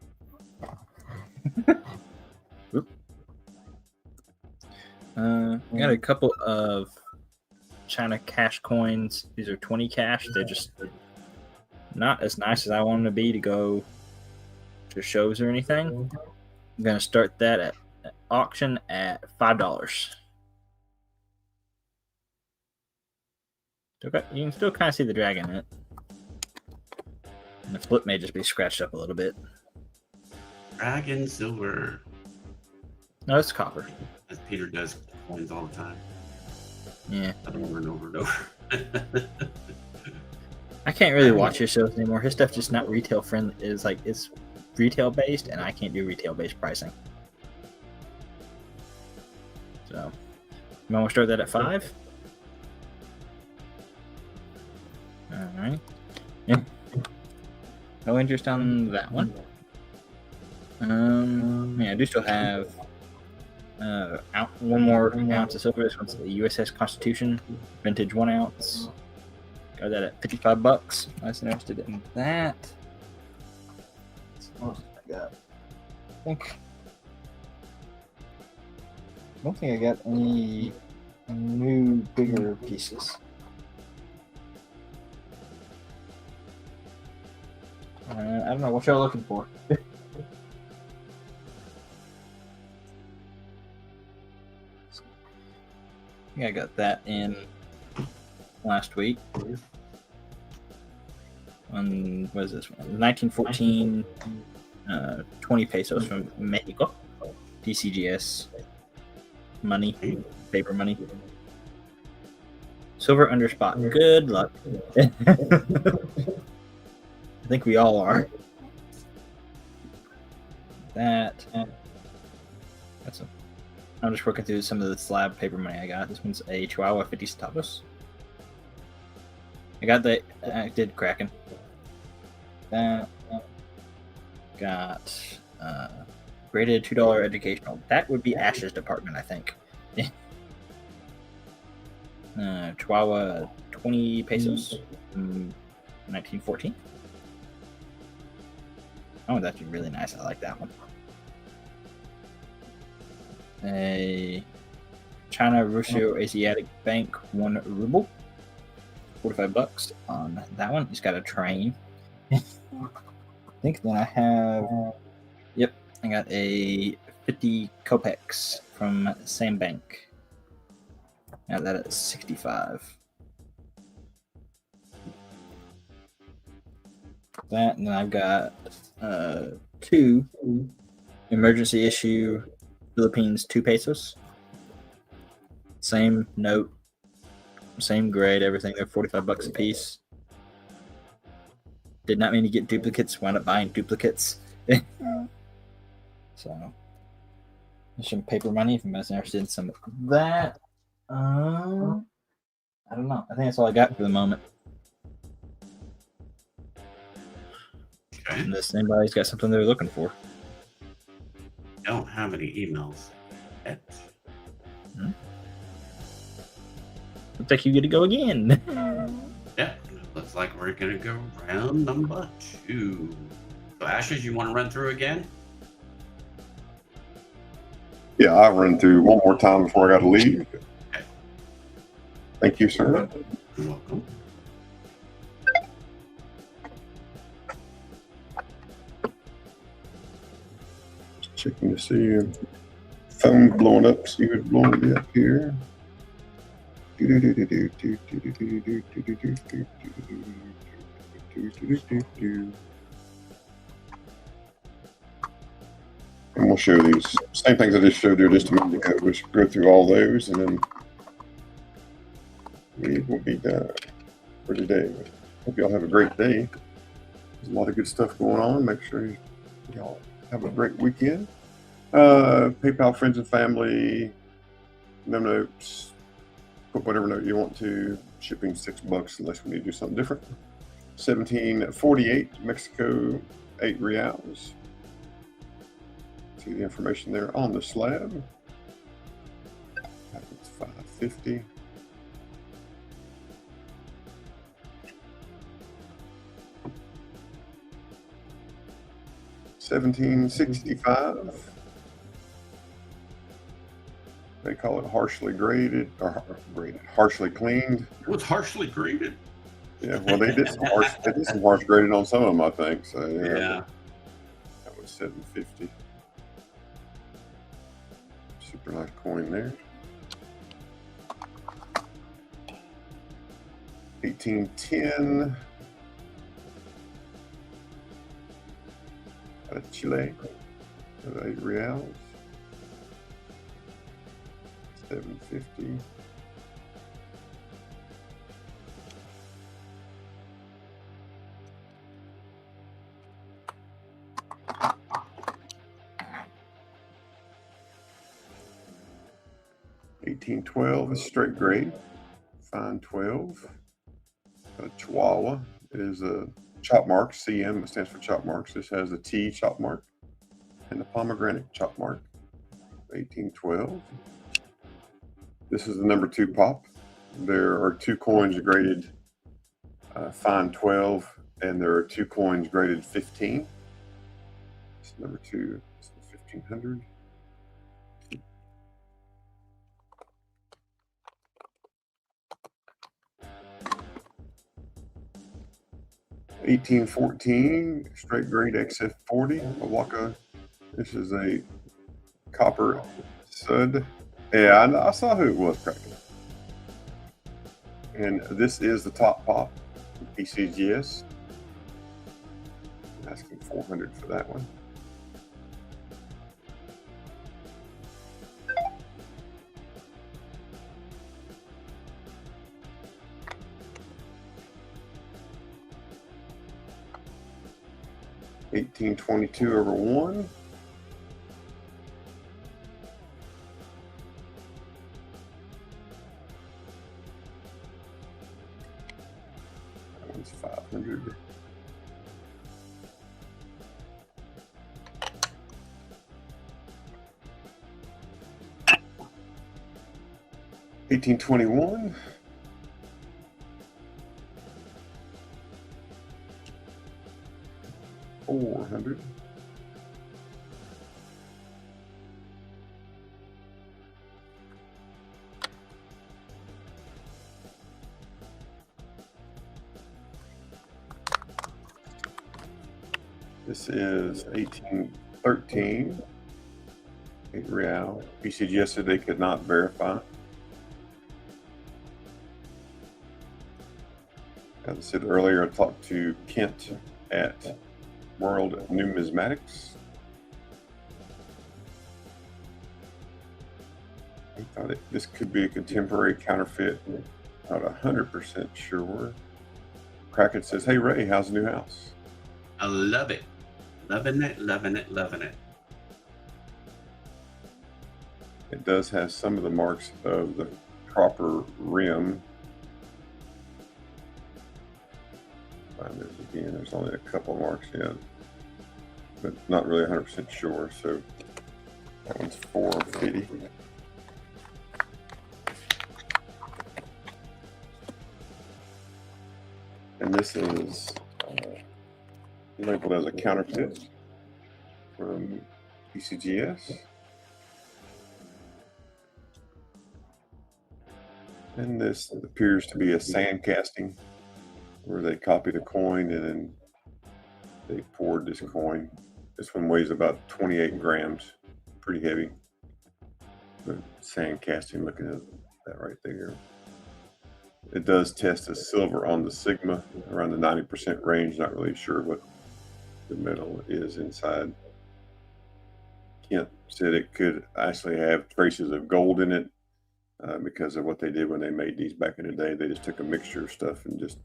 Got a couple of China cash coins. These are 20 cash. They're just not as nice as I want them to be to go to shows or anything. I'm going to start that at auction at $5. Okay, you can still kind of see the dragon in it. And the flip may just be scratched up a little bit. Dragon silver. No, it's copper. As Peter does coins all the time. Yeah. Over and over and over. I can't really watch his shows anymore. His stuff just not retail friendly. It's retail based, and I can't do retail based pricing. So, you want to start that at 5? All right. Yeah. No interest on that one. Yeah, I do still have one more ounce of silver. This one's the USS Constitution, vintage 1 ounce. Got that at $55. I was interested in that. What else I got? I don't think I got any new bigger pieces. I don't know what y'all looking for. I think I got that in last week. On what is this one? 1914, 20 pesos from Mexico. DCGS money, paper money. Silver under spot. Good luck. I think we all are. That's a I'm just working through some of the slab paper money I got. This one's a Chihuahua 50 centavos. I got the did Kraken. That got graded $2 educational. That would be Ash's department, I think. Chihuahua 20 pesos. 1914. Oh, that's really nice. I like that one. A China Russia Asiatic Bank 1 ruble. $45 on that one. He's got a train. I think then I have. Yep, I got a 50 kopecks from the same bank. Now that is 65. That, and then I've got 2 emergency issue Philippines 2 pesos. Same note, same grade, everything. They're $45 a piece. Did not mean to get duplicates. Wound up buying duplicates. So, there's some paper money if anybody's interested in some of that. I don't know. I think that's all I got for the moment. Okay. Unless anybody's got something they're looking for. Don't have any emails yet. Looks like you get to go again. Yeah, looks like we're gonna go round number 2. So Ashes, you want to run through again? Yeah, I'll run through one more time before I got to leave. Okay. Thank you, sir. You're welcome. Just checking to see phone blowing up. See who's blowing me up here. And we'll show these same things I just showed there just a minute ago. We'll just go through all those and then we will be done for today. Hope y'all have a great day. There's a lot of good stuff going on. Make sure y'all have a great weekend. PayPal friends and family, no notes. Put whatever note you want to. Shipping $6 unless we need to do something different. 1748 Mexico, 8 reals. See the information there on the slab. That's 550. $17.65. They call it harshly graded or harshly cleaned. It was harshly graded. Yeah, well, they did some harsh graded on some of them, I think. So Yeah. That was $7.50. Super nice coin there. 1810. Out of Chile. 8 reals. $7.50. $18.12 is straight grade. Fine 12. Chihuahua is a chop mark. CM, it stands for chop marks. This has a T chop mark and a pomegranate chop mark. 1812. This is the number 2 pop. There are 2 coins graded fine 12, and there are 2 coins graded 15. This is number 2. This is 1500. $18.14 straight grade XF40 Awaka. This is a copper stud. Yeah, I saw who it was cracking. And this is the top pop, PCGS. I'm asking $400 for that one. $18.22 over 1. one's 500. $18.21. $400. This is 1813. 8 real. PCGS said they could not verify. As I said earlier, I talked to Kent at World Numismatics. I thought this could be a contemporary counterfeit. Not 100% sure. Kraken says, "Hey Ray, how's the new house?" I love it. Loving it, loving it, loving it. It does have some of the marks of the proper rim. Find this again. There's only a couple marks yet, but not really 100% sure. So that one's $450. And this is labeled as a counterfeit from PCGS. And this appears to be a sand casting where they copied a coin and then they poured this coin. This one weighs about 28 grams, pretty heavy. But sand casting, looking at that right there. It does test as silver on the Sigma, around the 90% range. Not really sure what the metal is inside. Kent said it could actually have traces of gold in it because of what they did when they made these back in the day. They just took a mixture of stuff and just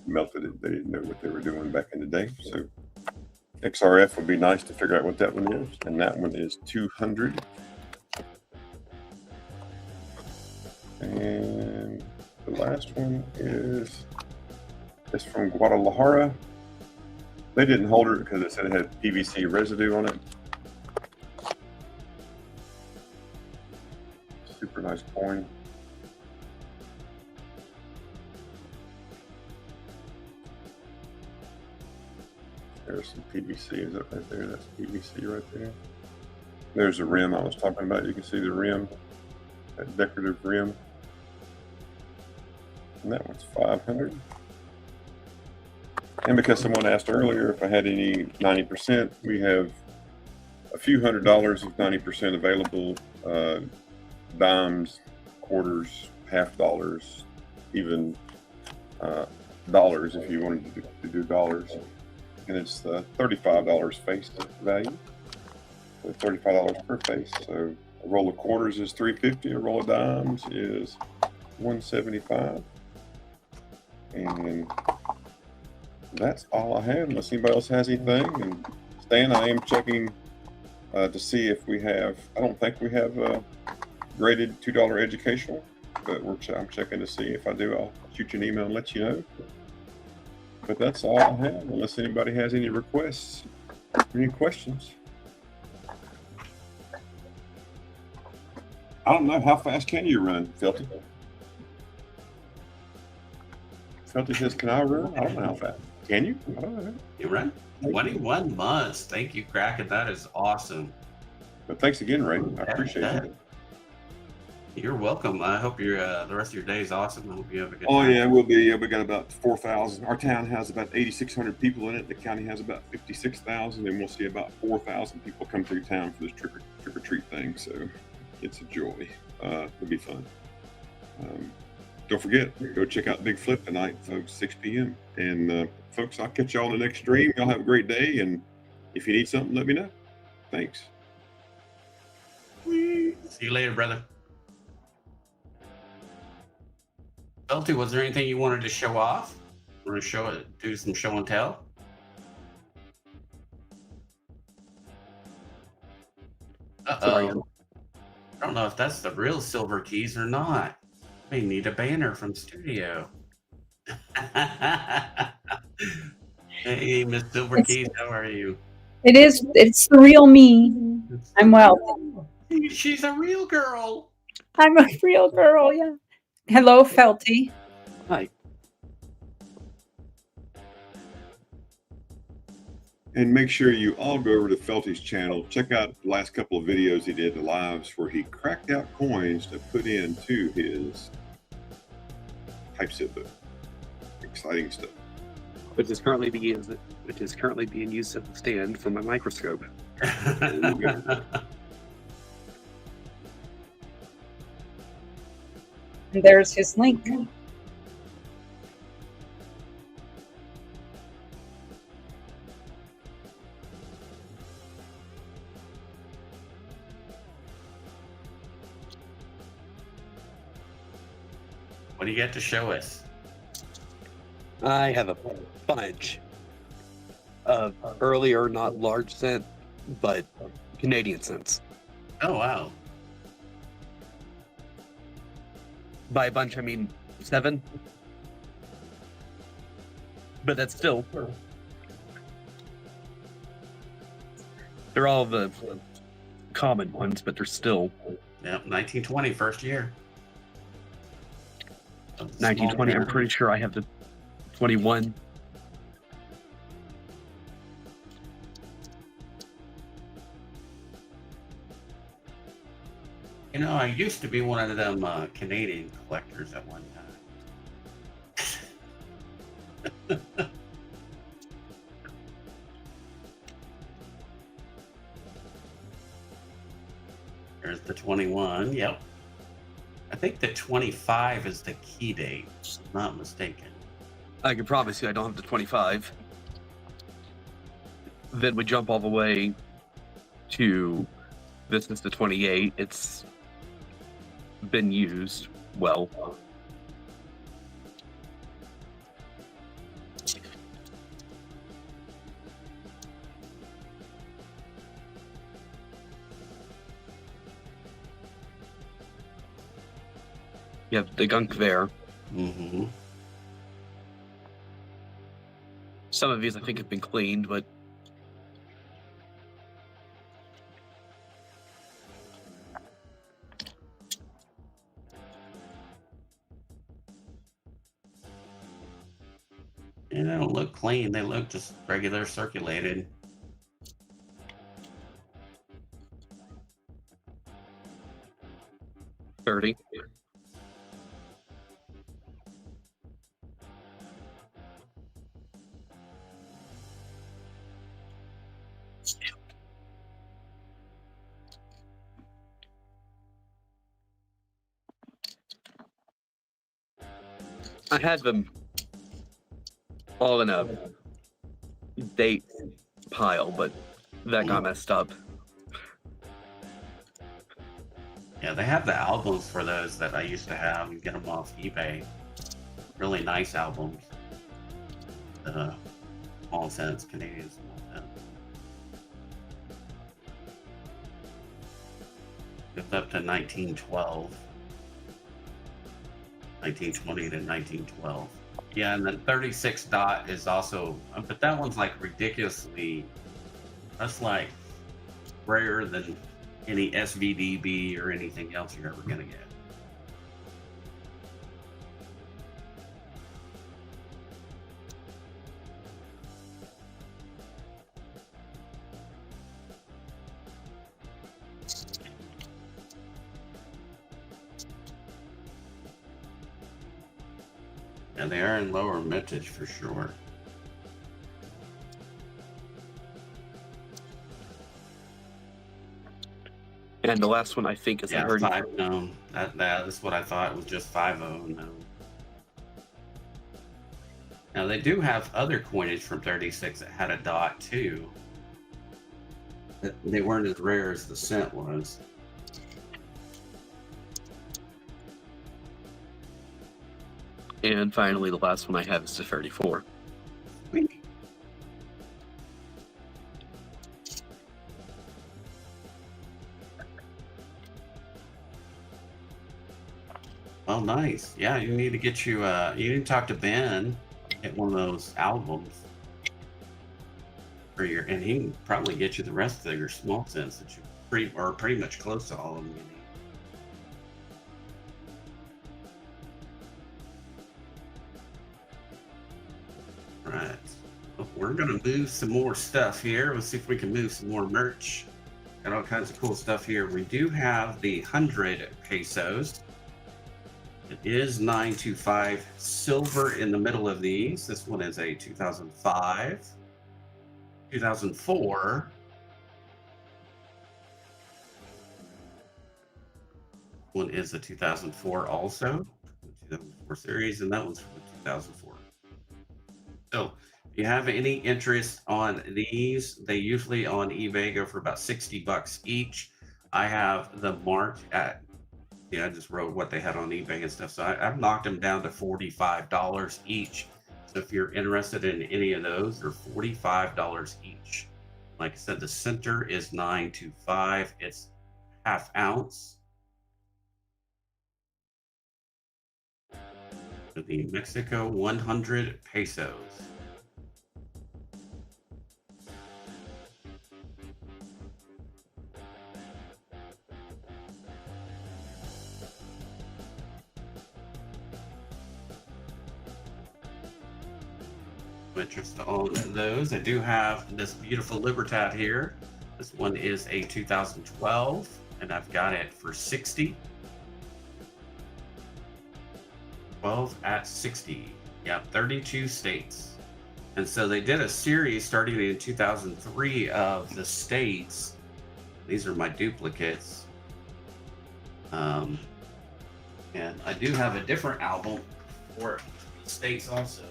melted it. They didn't know what they were doing back in the day. So XRF would be nice to figure out what that one is. And that one is 200. And the last one is from Guadalajara. They didn't hold it because it said it had PVC residue on it. Super nice coin. There's some PVC. Is that right there? That's PVC right there. There's the rim I was talking about. You can see the rim, that decorative rim. And that one's 500. And because someone asked earlier if I had any 90%, we have a few $100s of 90% available. Dimes, quarters, half dollars, even dollars if you wanted to do dollars. And it's $35 face value. So $35 per face. So a roll of quarters is $350. A roll of dimes is $175. And that's all I have, unless anybody else has anything. And Stan, I am checking to see if we have. I don't think we have graded $2 educational, but I'm checking to see. If I do, I'll shoot you an email and let you know. But that's all I have, unless anybody has any requests or any questions. I don't know, how fast can you run, Felty? Felty says, "Can I run?" I don't know how fast. Can you? I don't know. You run 21 months. Thank you, Kraken. That is awesome. But thanks again, Ray. I appreciate it. You're welcome. I hope the rest of your day is awesome. I hope you have a good Oh time. yeah, we'll be. We got about 4,000. Our town has about 8,600 people in it. The county has about 56,000, and we'll see about 4,000 people come through town for this trick or treat thing. So it's a joy. It'll be fun. Don't forget, go check out Big Flip tonight, folks, 6 p.m. And folks, I'll catch y'all in the next stream. Y'all have a great day, and if you need something, let me know. Thanks. See you later, brother. Felty, was there anything you wanted to show off? Or do some show and tell? Uh-oh. I don't know if that's the real silver keys or not. May need a banner from studio. Hey, Miss Silver It's, Keys, how are you? it's the real me. It's I'm the well. real. She's a real girl. I'm a real girl, yeah. Hello, Felty. Hi. And make sure you all go over to Felty's channel. Check out the last couple of videos he did, the lives, where he cracked out coins to put into his typeset book. Exciting stuff. Which is currently being used as a stand for my microscope. And there's his link. What do you got to show us? I have a bunch of earlier, not large cent, but Canadian cents. Oh, wow. By a bunch, I mean 7. But that's still. They're all the common ones, but they're still. Yep, 1920, first year. 1920, I'm pretty sure I have the 21. You know, I used to be one of them Canadian collectors at one time. There's the 21. Yep. I think the 25 is the key date, if I'm not mistaken. I can promise you I don't have the 25. Then we jump all the way to this is the 28. It's been used well. You have the gunk there. Mm-hmm. Some of these I think have been cleaned, but And they don't look clean. They look just regular circulated. dirty. I had them all in a date pile, but that got messed up. Yeah, they have the albums for those that I used to have. You get them off eBay. Really nice albums. Small cents, Canadian small cents. It's up to 1912. 1920 to 1912. Yeah, and then 36 dot is also, but that one's like ridiculously, that's like rarer than any SVDB or anything else you're ever gonna get. And they are in lower mintage for sure. And the last one I think is I Yeah, heard 5 gnome. That's what I thought. It was just 5 gnome. Now they do have other coinage from 36 that had a dot too. They weren't as rare as the cent was. And finally, the last one I have is the 34. Well, nice. Yeah, you need to get you. You need to talk to Ben. Get one of those albums for your, and he can probably get you the rest of your small sets that you pretty much close to all of them. You need. Right. Well, we're gonna move some more stuff here. Let's see if we can move some more merch. Got all kinds of cool stuff here. We do have the 100 pesos. It is 925 silver in the middle of these. This one is a 2005, 2004. One is a 2004 also, 2004 series, and that one's from the 2004. So if you have any interest on these, they usually on eBay go for about 60 bucks each. I have them marked at, yeah, I just wrote what they had on eBay and stuff. So I've knocked them down to $45 each. So if you're interested in any of those, they're $45 each. Like I said, the center is 925. It's half ounce. The Mexico 100 pesos. Interest on those. I do have this beautiful Libertad here. This one is a 2012, and I've got it for 60. 12 at 60. Yeah, 32 states. And so they did a series starting in 2003 of the states. These are my duplicates. And I do have a different album for states also.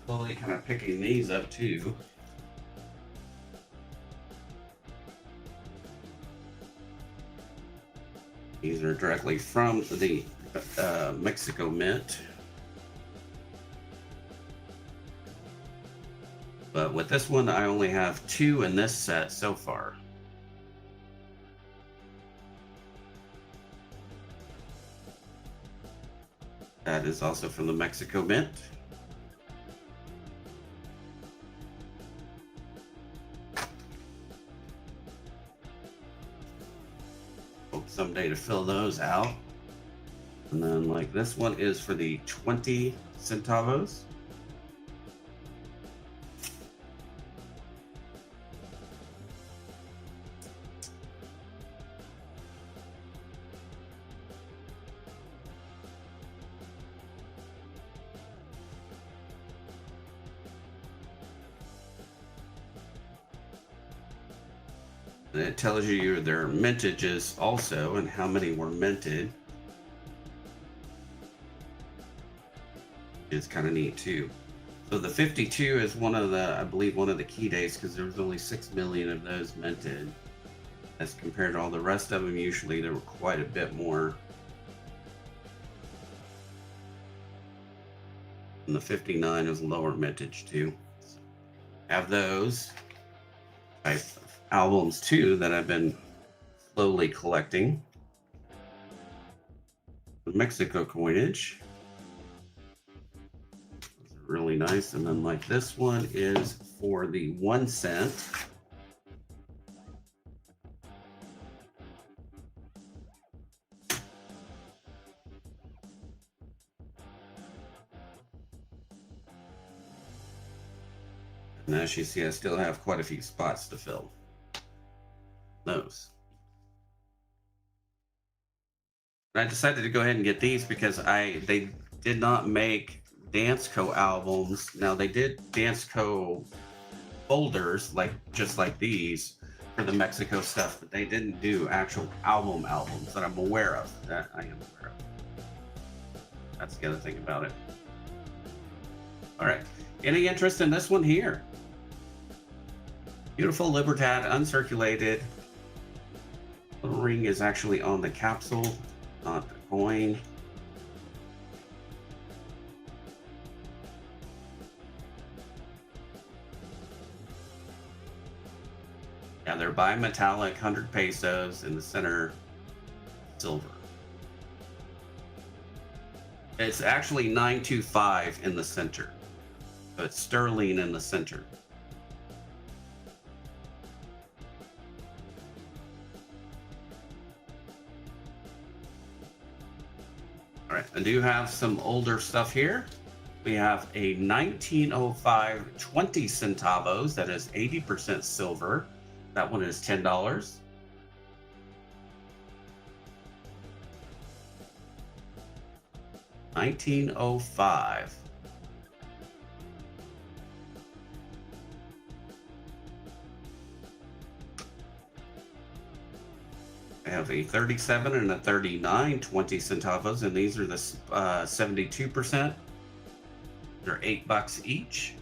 Slowly kind of picking these up too. These are directly from the Mexico Mint. But with this one, I only have 2 in this set so far. That is also from the Mexico Mint. Hope someday to fill those out. And then like this one is for the 20 centavos. And it tells you their mintages also and how many were minted. It's kind of neat too. So the 52 is one of the, I believe, one of the key dates because there was only 6 million of those minted. As compared to all the rest of them, usually there were quite a bit more. And the 59 is lower mintage too. So have those type of albums too that I've been slowly collecting. The Mexico coinage. Really nice. And then like this one is for the 1 cent. And as you see, I still have quite a few spots to fill. Those. And I decided to go ahead and get these because they did not make Danceco albums. Now they did Danceco folders just like these for the Mexico stuff, but they didn't do actual albums that I'm aware of. That I am aware of. That's the other thing about it. All right. Any interest in this one here? Beautiful Libertad, uncirculated. The ring is actually on the capsule, not the coin. Yeah, they're bimetallic, 100 pesos in the center, silver. It's actually 925 in the center. So it's sterling in the center. All right, I do have some older stuff here. We have a 1905 20 centavos that is 80% silver. That one is $10. $19.05. I have a 37 and a 39 20 centavos, and these are the 72%. They're $8 each.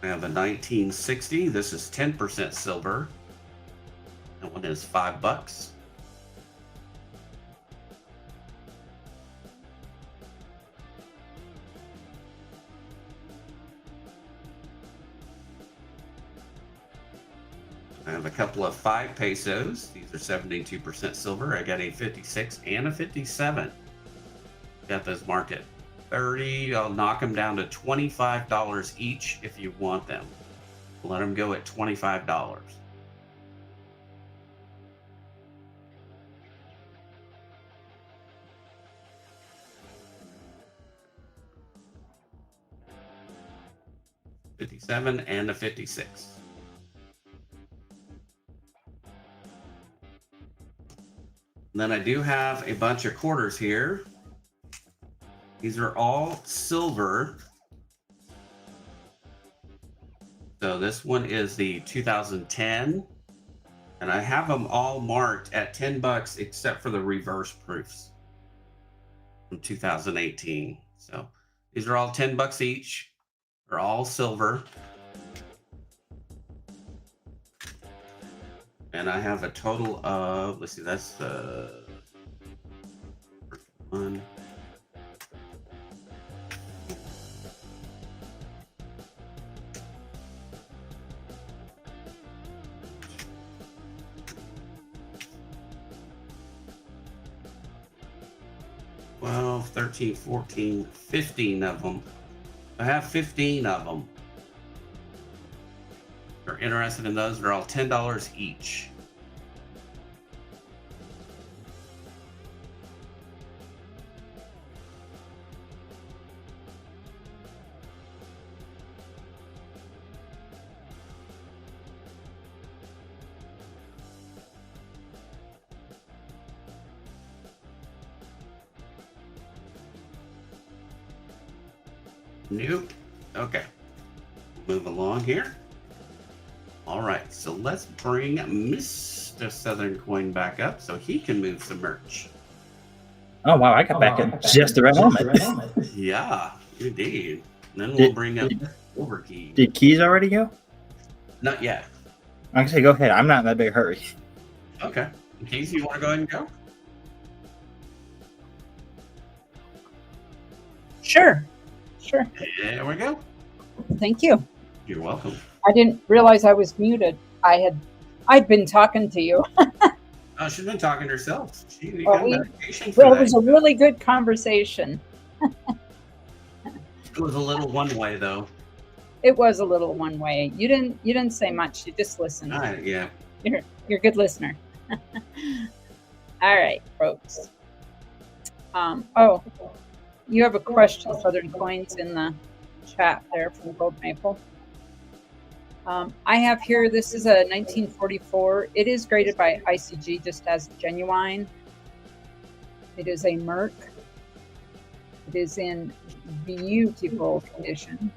I have a 1960. This is 10% silver. That one is $5. I have a couple of 5 pesos. These are 72% silver. I got a 56 and a 57. Got those marked at 30. I'll knock them down to $25 each if you want them. Let them go at $25. $57 and a 56. And then I do have a bunch of quarters here. These are all silver. So this one is the 2010. And I have them all marked at $10 except for the reverse proofs from 2018. So these are all $10 each. They're all silver. And I have a total of, let's see, that's the first one. Twelve, 13, 14, 15 of them. I have 15 of them. If you're interested in those, they're all $10 each. Nope. Okay. Move along here. All right. So let's bring Mr. Southern Coin back up so he can move some merch. Oh wow, I got back at just the right moment. Yeah, indeed. And then we'll bring up Overkey. Did Keys already go? Not yet. I can say go ahead. I'm not in that big hurry. Okay. Keys, you want to go ahead and go? Sure. Sure. There we go. Thank you. You're welcome. I didn't realize I was muted. I'd been talking to you. Oh, she's been talking to herself. She Well, got medication for Well, it that. was a really good conversation. It was a little one way though. It was a little one way. You didn't say much. You just listened. Yeah. You're a good listener. All right, folks. Oh, you have a question, Southern Coins, in the chat there from Gold Maple. I have here, this is a 1944. It is graded by ICG just as genuine. It is a Merc. It is in beautiful condition.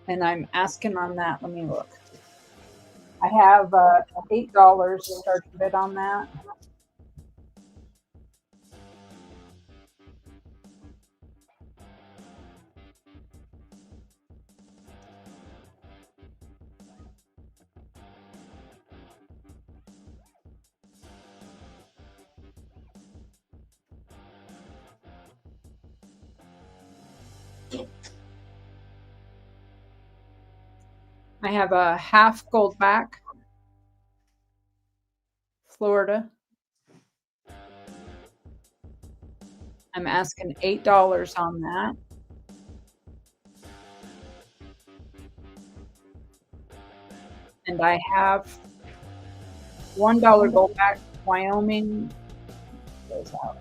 And I'm asking on that, let me look. I have $8 starting bid on that. I have a half gold back, Florida. I'm asking $8 on that. And I have $1 gold back, Wyoming. Goes out.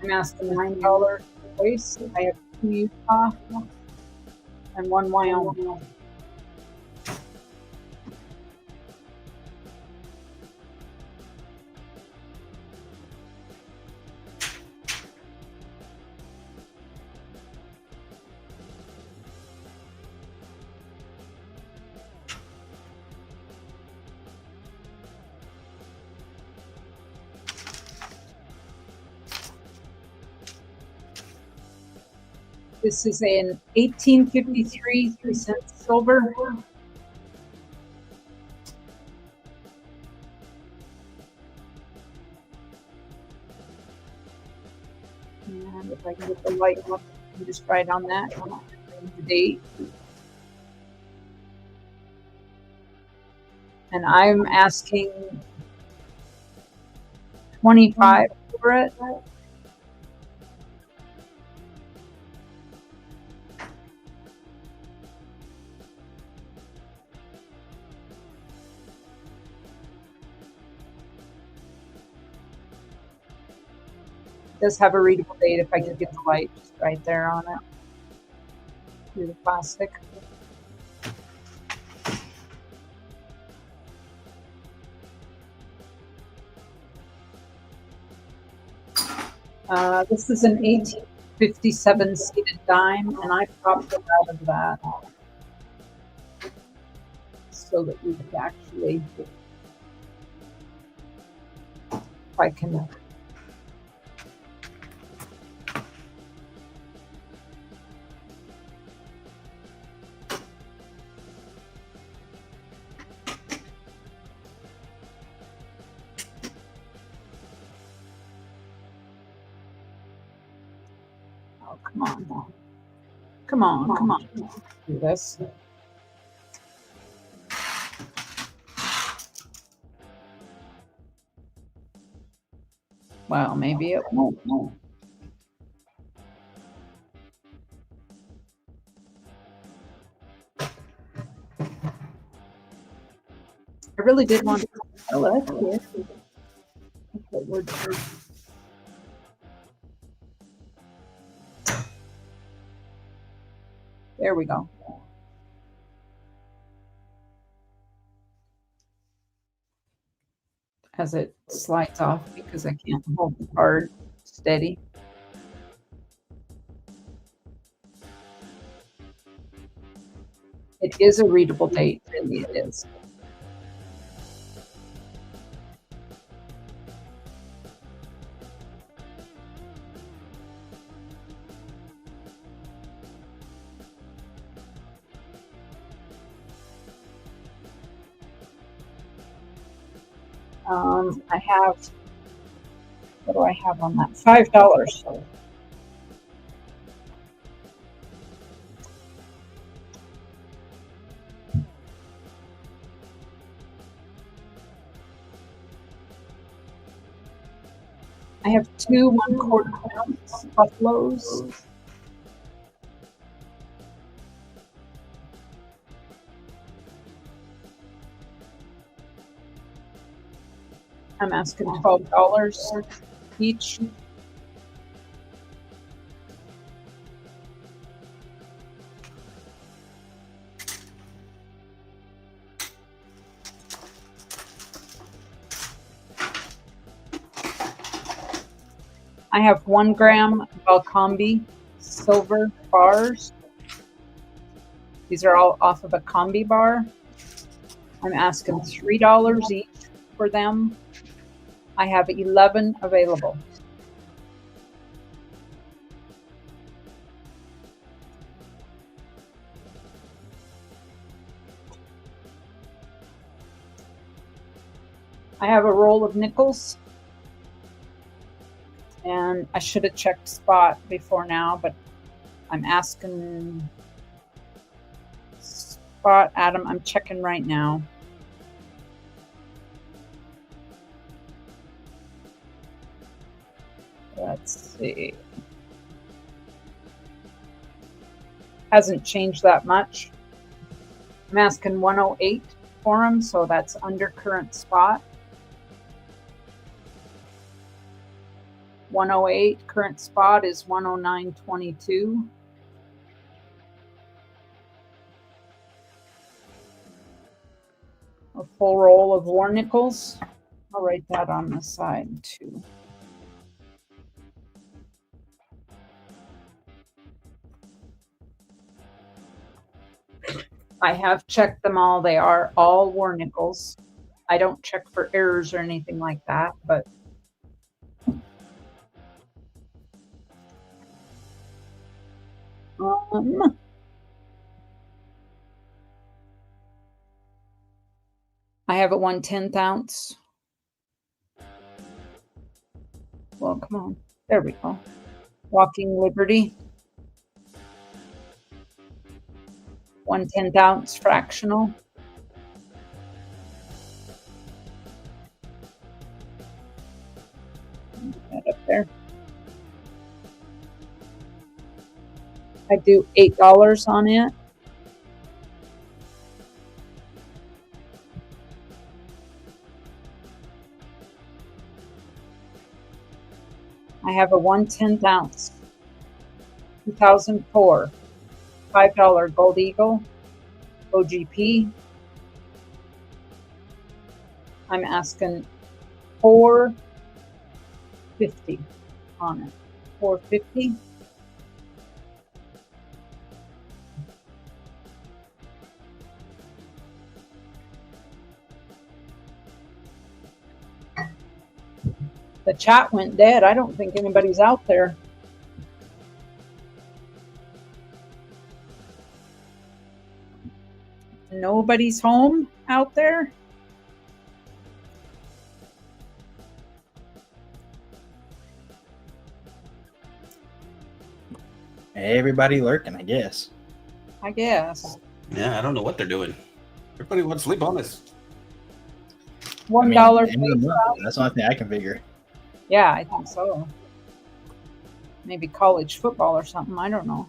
I'm asking $9 place. I have 2 Utah and 1 Wyoming. This is an 1853 3-cent silver. And if I can get the light up, I can just write on that the date. And I'm asking 25 for it. Does have a readable date if I could get the light just right there on it through the plastic. This is an 1857 seated dime, and I popped it out of that so that we could actually, if I can. Oh, come on. Come on, come on. Do this. Well, maybe it won't. I really did want to tell it. Okay, we're done. There we go. As it slides off because I can't hold the card steady. It is a readable date, really it is. I have, what do I have on that? $5. I have 2 1/4 ounce buffaloes. I'm asking $12 each. I have 1 gram Valcombi silver bars. These are all off of a combi bar. I'm asking $3 each for them. I have 11 available. I have a roll of nickels. And I should have checked spot before now, but I'm asking Spot Adam. I'm checking right now. Let's see. Hasn't changed that much. I'm asking 108 for him, so that's under current spot. 108, current spot is 109.22. A full roll of war nickels. I'll write that on the side too. I have checked them all. They are all war nickels. I don't check for errors or anything like that, but I have a 1/10 ounce. Well, come on. There we go. Walking Liberty. 1/10 ounce fractional. Put that up there. I do $8 on it. I have a 1/10 ounce, 2004, $5 Gold Eagle, OGP. I'm asking $4.50 on it. $4.50. The chat went dead. I don't think anybody's out there. Nobody's home out there? Everybody lurking, I guess. I guess. Yeah, I don't know what they're doing. Everybody wants to sleep on this. $1 I mean, face end of the month, value. that's the only thing I can figure. Yeah, I think so. Maybe college football or something. I don't know.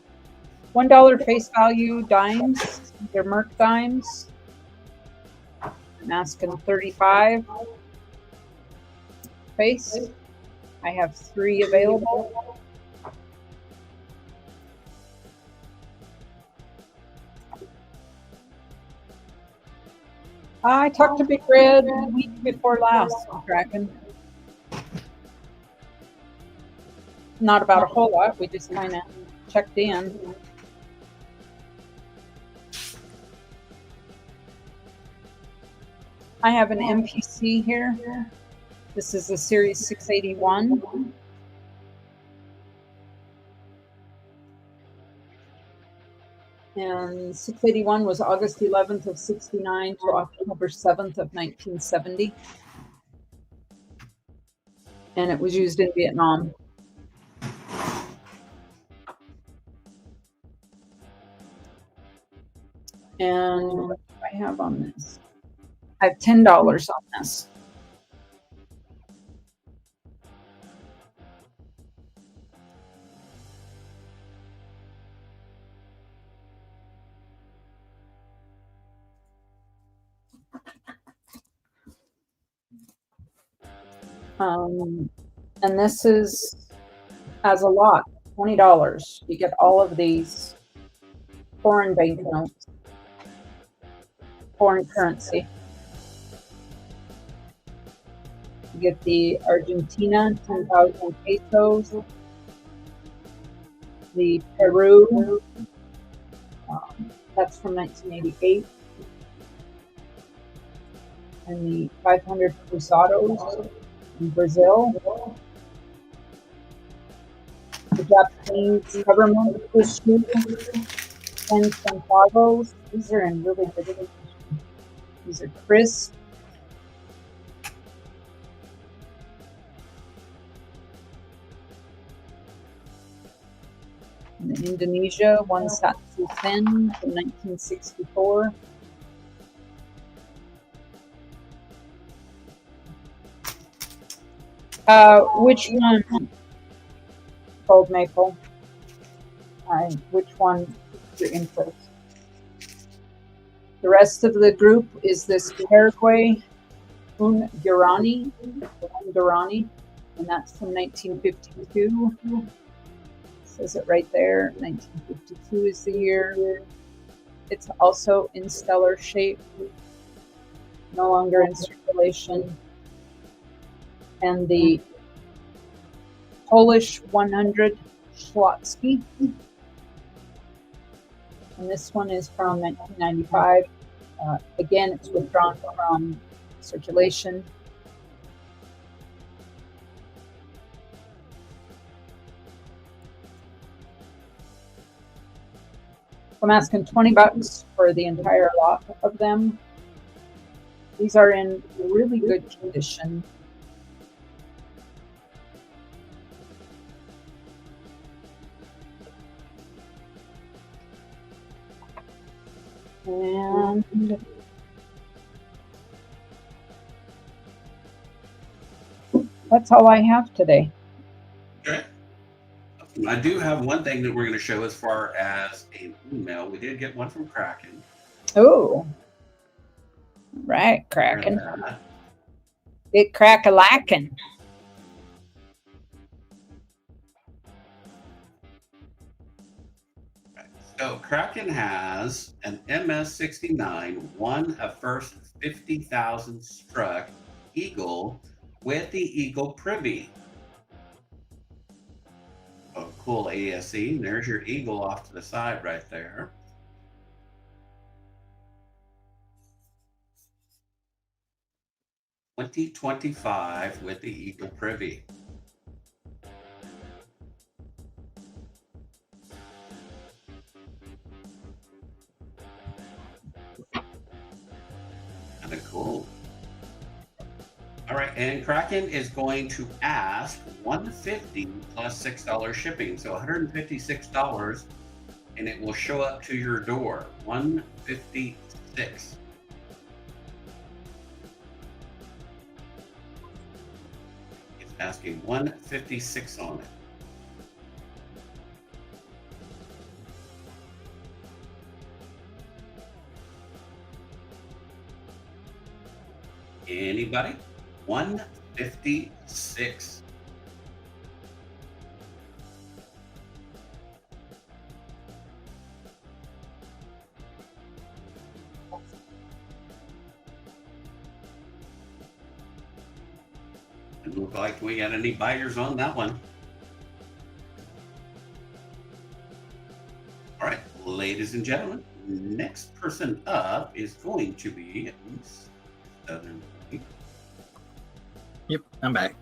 $1 face value dimes. They're Merc dimes. I'm asking 35 face. I have 3 available. I talked to Big Red the week before last, Kraken. Not about a whole lot. We just kind of checked in. I have an MPC here. This is the Series 681. And 681 was August 11th of 69 to October 7th of 1970. And it was used in Vietnam. And what do I have on this? I have $10 on this. And this is as a lot, $20. You get all of these foreign banknotes, foreign currency. You get the Argentina 10,000 pesos, the Peru, that's from 1988, and the 500 cruzados in Brazil. The Japanese government issued 10 centavos. These are in really good condition. These are crisp. In Indonesia, one Satsu Sen from 1964. Which one? Gold Maple. Which one is your interest? The rest of the group is this Paraguay Ungurani, and that's from 1952. Says it right there. 1952 is the year. It's also in stellar shape, no longer in circulation. And the Polish 100 Schlotsky. And this one is from 1995. Again, it's withdrawn from circulation. I'm asking $20 for the entire lot of them. These are in really good condition. And that's all I have today. Okay. I do have one thing that we're going to show as far as an email. We did get one from Kraken. Oh, right, Kraken. It crack-a-lackin'. So Kraken has an MS-69, won a first 50,000 struck Eagle with the Eagle Privy. Oh, cool ASE. There's your Eagle off to the side right there. $2025 with the Eagle Privy. Kind of cool. All right, and Kraken is going to ask $150 plus $6 shipping, so $156, and it will show up to your door. $156. It's asking $156 on it. Anybody? 156. Doesn't look like we got any buyers on that one. All right, ladies and gentlemen, next person up is going to be Southern. Yep, I'm back.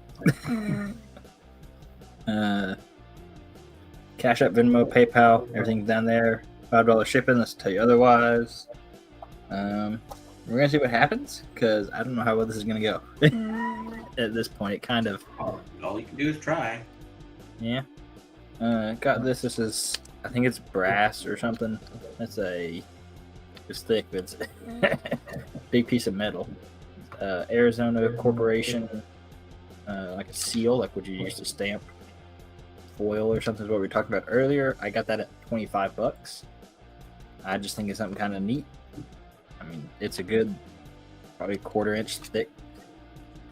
Cash App, Venmo, PayPal, everything's down there. $5 shipping. Let's tell you otherwise. We're gonna see what happens because I don't know how well this is gonna go. At this point, it kind of. All you can do is try. Yeah. Got this. This is, I think it's brass or something. That's it's thick, but it's a big piece of metal. Arizona Corporation, like a seal, like what you use to stamp foil or something is what we talked about earlier. I got that at $25. I just think it's something kind of neat. I mean, it's a good, probably 1/4 inch thick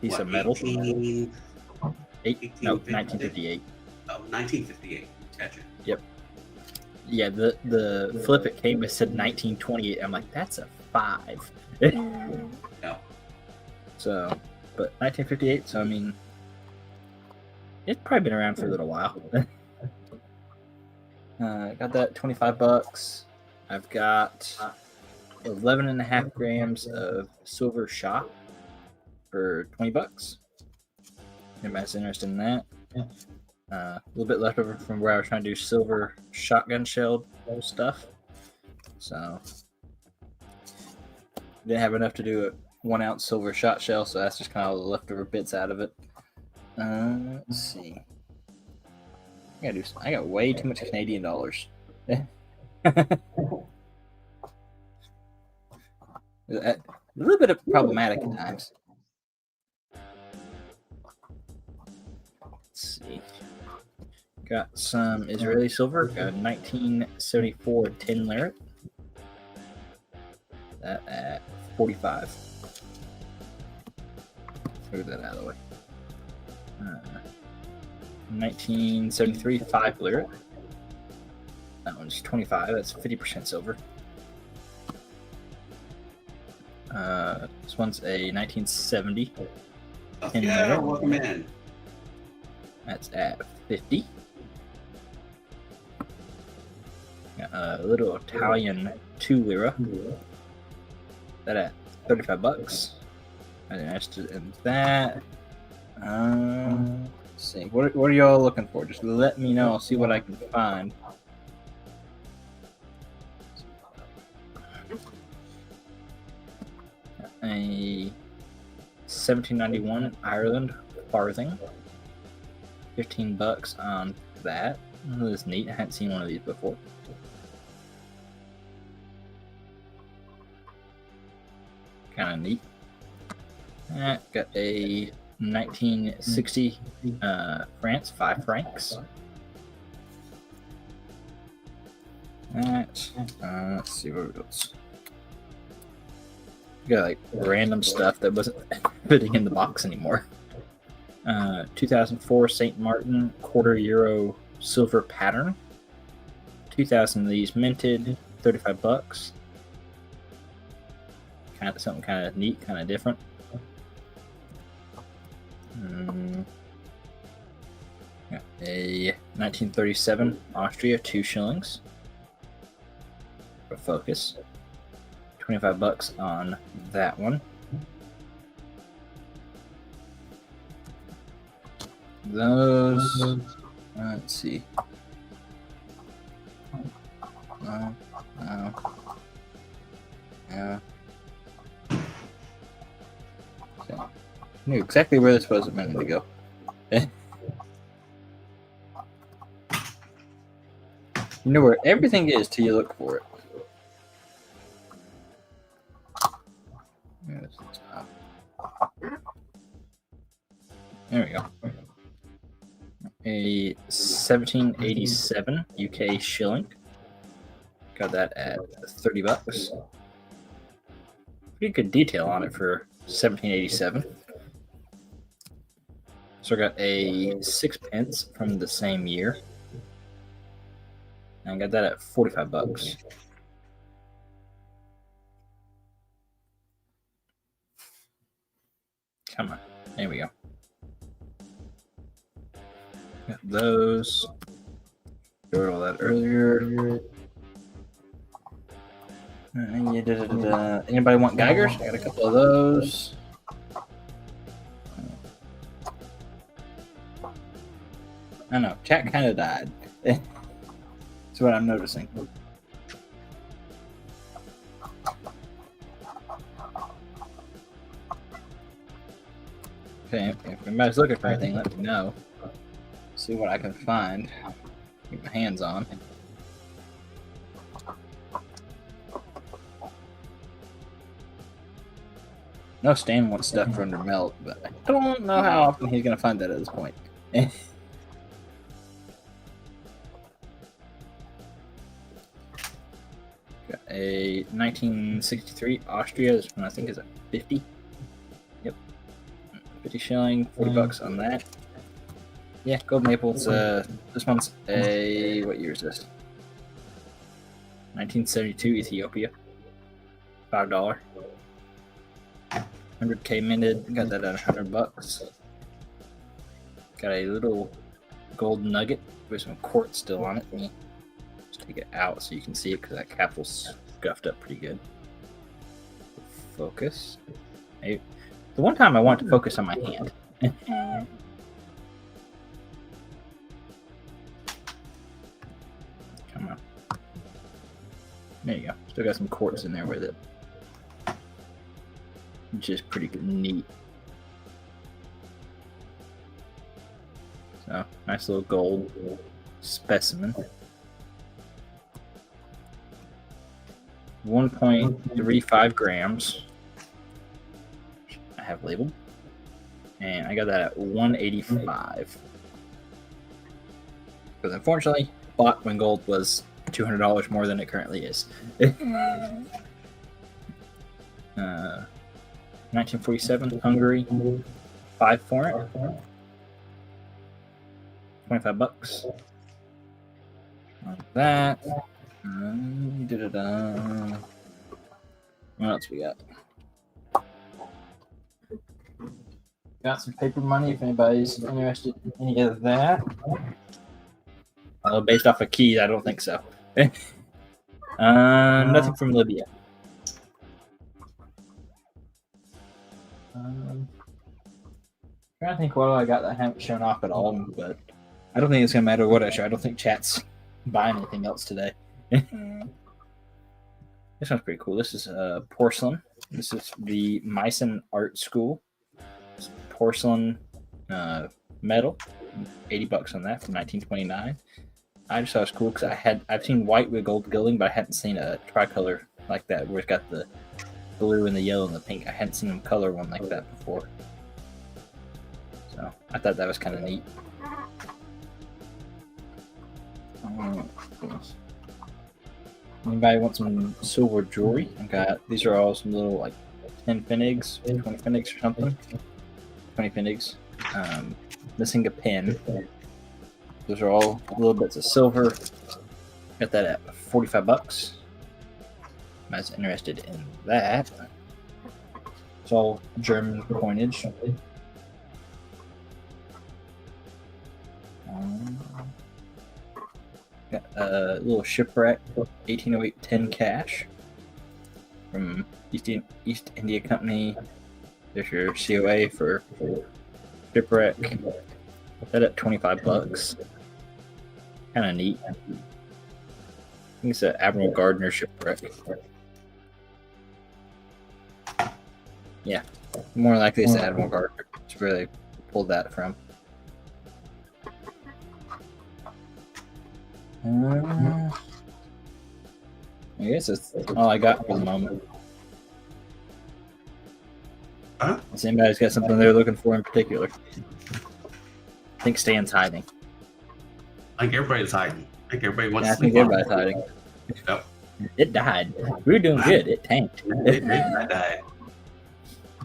piece of metal. 1958. Oh, 1958. Gotcha. Yep. Yeah, the flip it came, it said 1928. I'm like, that's a 5. No. So, but 1958. So I mean, it's probably been around for a little while. Got that $25. I've got 11.5 grams of silver shot for $20. Anybody's interested in that? A little bit left over from where I was trying to do silver shotgun shell stuff. So didn't have enough to do a 1 ounce silver shot shell, so that's just kind of the leftover bits out of it. Let's see. I got way too much Canadian dollars. A little bit of problematic at times. Let's see. Got some Israeli silver. Got a 1974 tin lira. That at 45. Move that out of the way. 1973 5 lira. That one's 25. That's 50% silver. This one's a 1970. In Yeah, there. welcome in. That's at 50. Got a little Italian 2 lira. That at 35 bucks. And that. Let's see. What are y'all looking for? Just let me know. I'll see what I can find. A 1791 Ireland farthing. 15 bucks on that. That's neat. I hadn't seen one of these before. Kind of neat. Got a 1960 France 5 francs. That let's see what else. Got like random stuff that wasn't fitting in the box anymore. 2004 St. Martin €1/4 silver pattern. 2,000 of these minted, 35 bucks. Something kind of neat, kind of different. Got a 1937 Austria 2 shillings. For focus. 25 bucks on that one. Those. Let's see. No. Yeah. Okay. I knew exactly where this was a minute ago. You know where everything is till you look for it. There we go. A 1787 UK shilling. Got that at 30 bucks. Pretty good detail on it for 1787. So I got a 6 pence from the same year. And I got that at 45 bucks. Come on. There we go. Got those. Showed all that earlier. Anybody want Geigers? I got a couple of those. I know, chat kind of died. That's what I'm noticing. Okay, if anybody's looking for anything, let me know. See what I can find. Get my hands on. No, Stan wants stuff for under melt, but I don't know how often he's going to find that at this point. Got a 1963 Austria. This one I think is a 50. Yep. 50 shilling, 40 bucks on that. Yeah, gold maple. It's this one's a, what year is this? 1972 Ethiopia. $5. 100k minted. Got that at 100 bucks. Got a little gold nugget with some quartz still on it. Let me just take it out so you can see it because that capsule's scuffed up pretty good. Focus. Hey, the one time I want to focus on my hand. Come on. There you go. Still got some quartz in there with it. Which is pretty neat. So, nice little gold. specimen. 1.35 grams. I have labeled. And I got that at 185. Because unfortunately, bought when gold was $200 more than it currently is. 1947, Hungary, 5 for it. 25 bucks. Like that. Da-da-da. What else we got? Got some paper money if anybody's interested in any of that. Based off of keys, I don't think so. Nothing from Libya. Trying to think what I got that I haven't shown off at all, but I don't think it's gonna matter what I show. I don't think chat's buying anything else today. This one's pretty cool. This is porcelain. This is the Meissen Art School. It's porcelain metal. 80 bucks on that from 1929. I just thought it was cool because I've seen white with gold gilding, but I hadn't seen a tricolor like that where it's got the blue and the yellow and the pink. I hadn't seen them color one like that before. So I thought that was kind of neat. Anybody want some silver jewelry? These are all some little like 10 pfennigs, 20 pfennigs or something. 20 pfennigs. Missing a pin. Those are all little bits of silver. Got that at 45 bucks. I was interested in that. It's all German coinage. Got a little shipwreck, 1808 10 cash from East India Company. There's your COA for shipwreck. Put that at 25 bucks. Kind of neat. I think it's an Admiral Gardner shipwreck. Yeah, more likely it's Admiral Gardner. It's where they pulled that from. I guess that's all I got for the moment. Huh? Unless anybody's got something they're looking for in particular. I think Stan's hiding. I think everybody's hiding. I think everybody wants Yeah, I to think sleep on everybody's hiding. Yep. It died. We were doing good. It tanked. it. I died.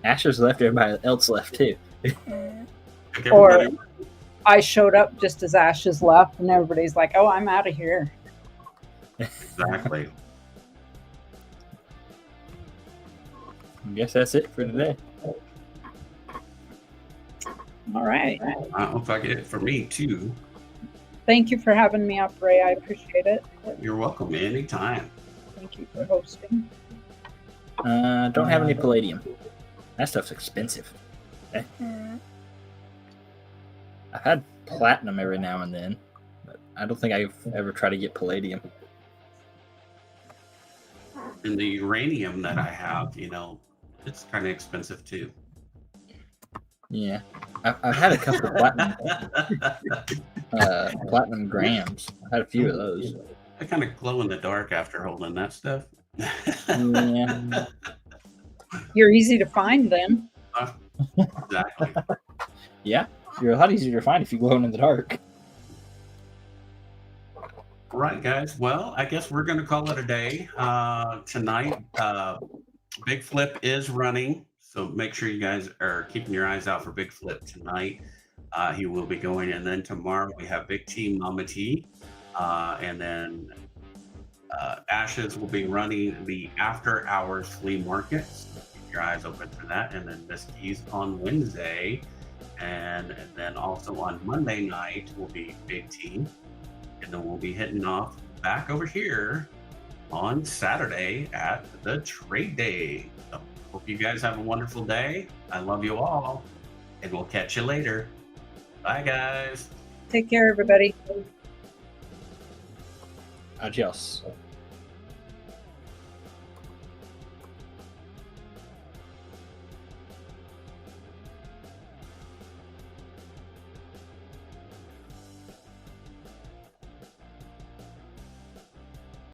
Ashes left. Everybody else left too. I think Or- everybody- I showed up just as Ashes left, and everybody's like, "Oh, I'm out of here." Exactly. I guess that's it for today. All right. Looks like it for me too. Thank you for having me up, Ray. I appreciate it. You're welcome anytime. Thank you for hosting. Don't have any palladium. That stuff's expensive. I've had platinum every now and then, but I don't think I've ever tried to get palladium. And the uranium that I have, it's kind of expensive too. Yeah, I've had a couple of platinum grams. I've had a few of those. I kind of glow in the dark after holding that stuff. Yeah. You're easy to find then. Exactly. Yeah, you're a lot easier to find if you glow in the dark. All right, guys. Well, I guess we're going to call it a day. Tonight, Big Flip is running, so make sure you guys are keeping your eyes out for Big Flip tonight. He will be going, and then tomorrow we have Big T Mama T, and then Ashes will be running the after hours flea market. So keep your eyes open for that, and then Miss Keys on Wednesday, and then also on Monday night will be Big T. And then we'll be heading off back over here on Saturday at the trade day. So hope you guys have a wonderful day. I love you all, and we'll catch you later. Bye, guys. Take care, everybody. Adios.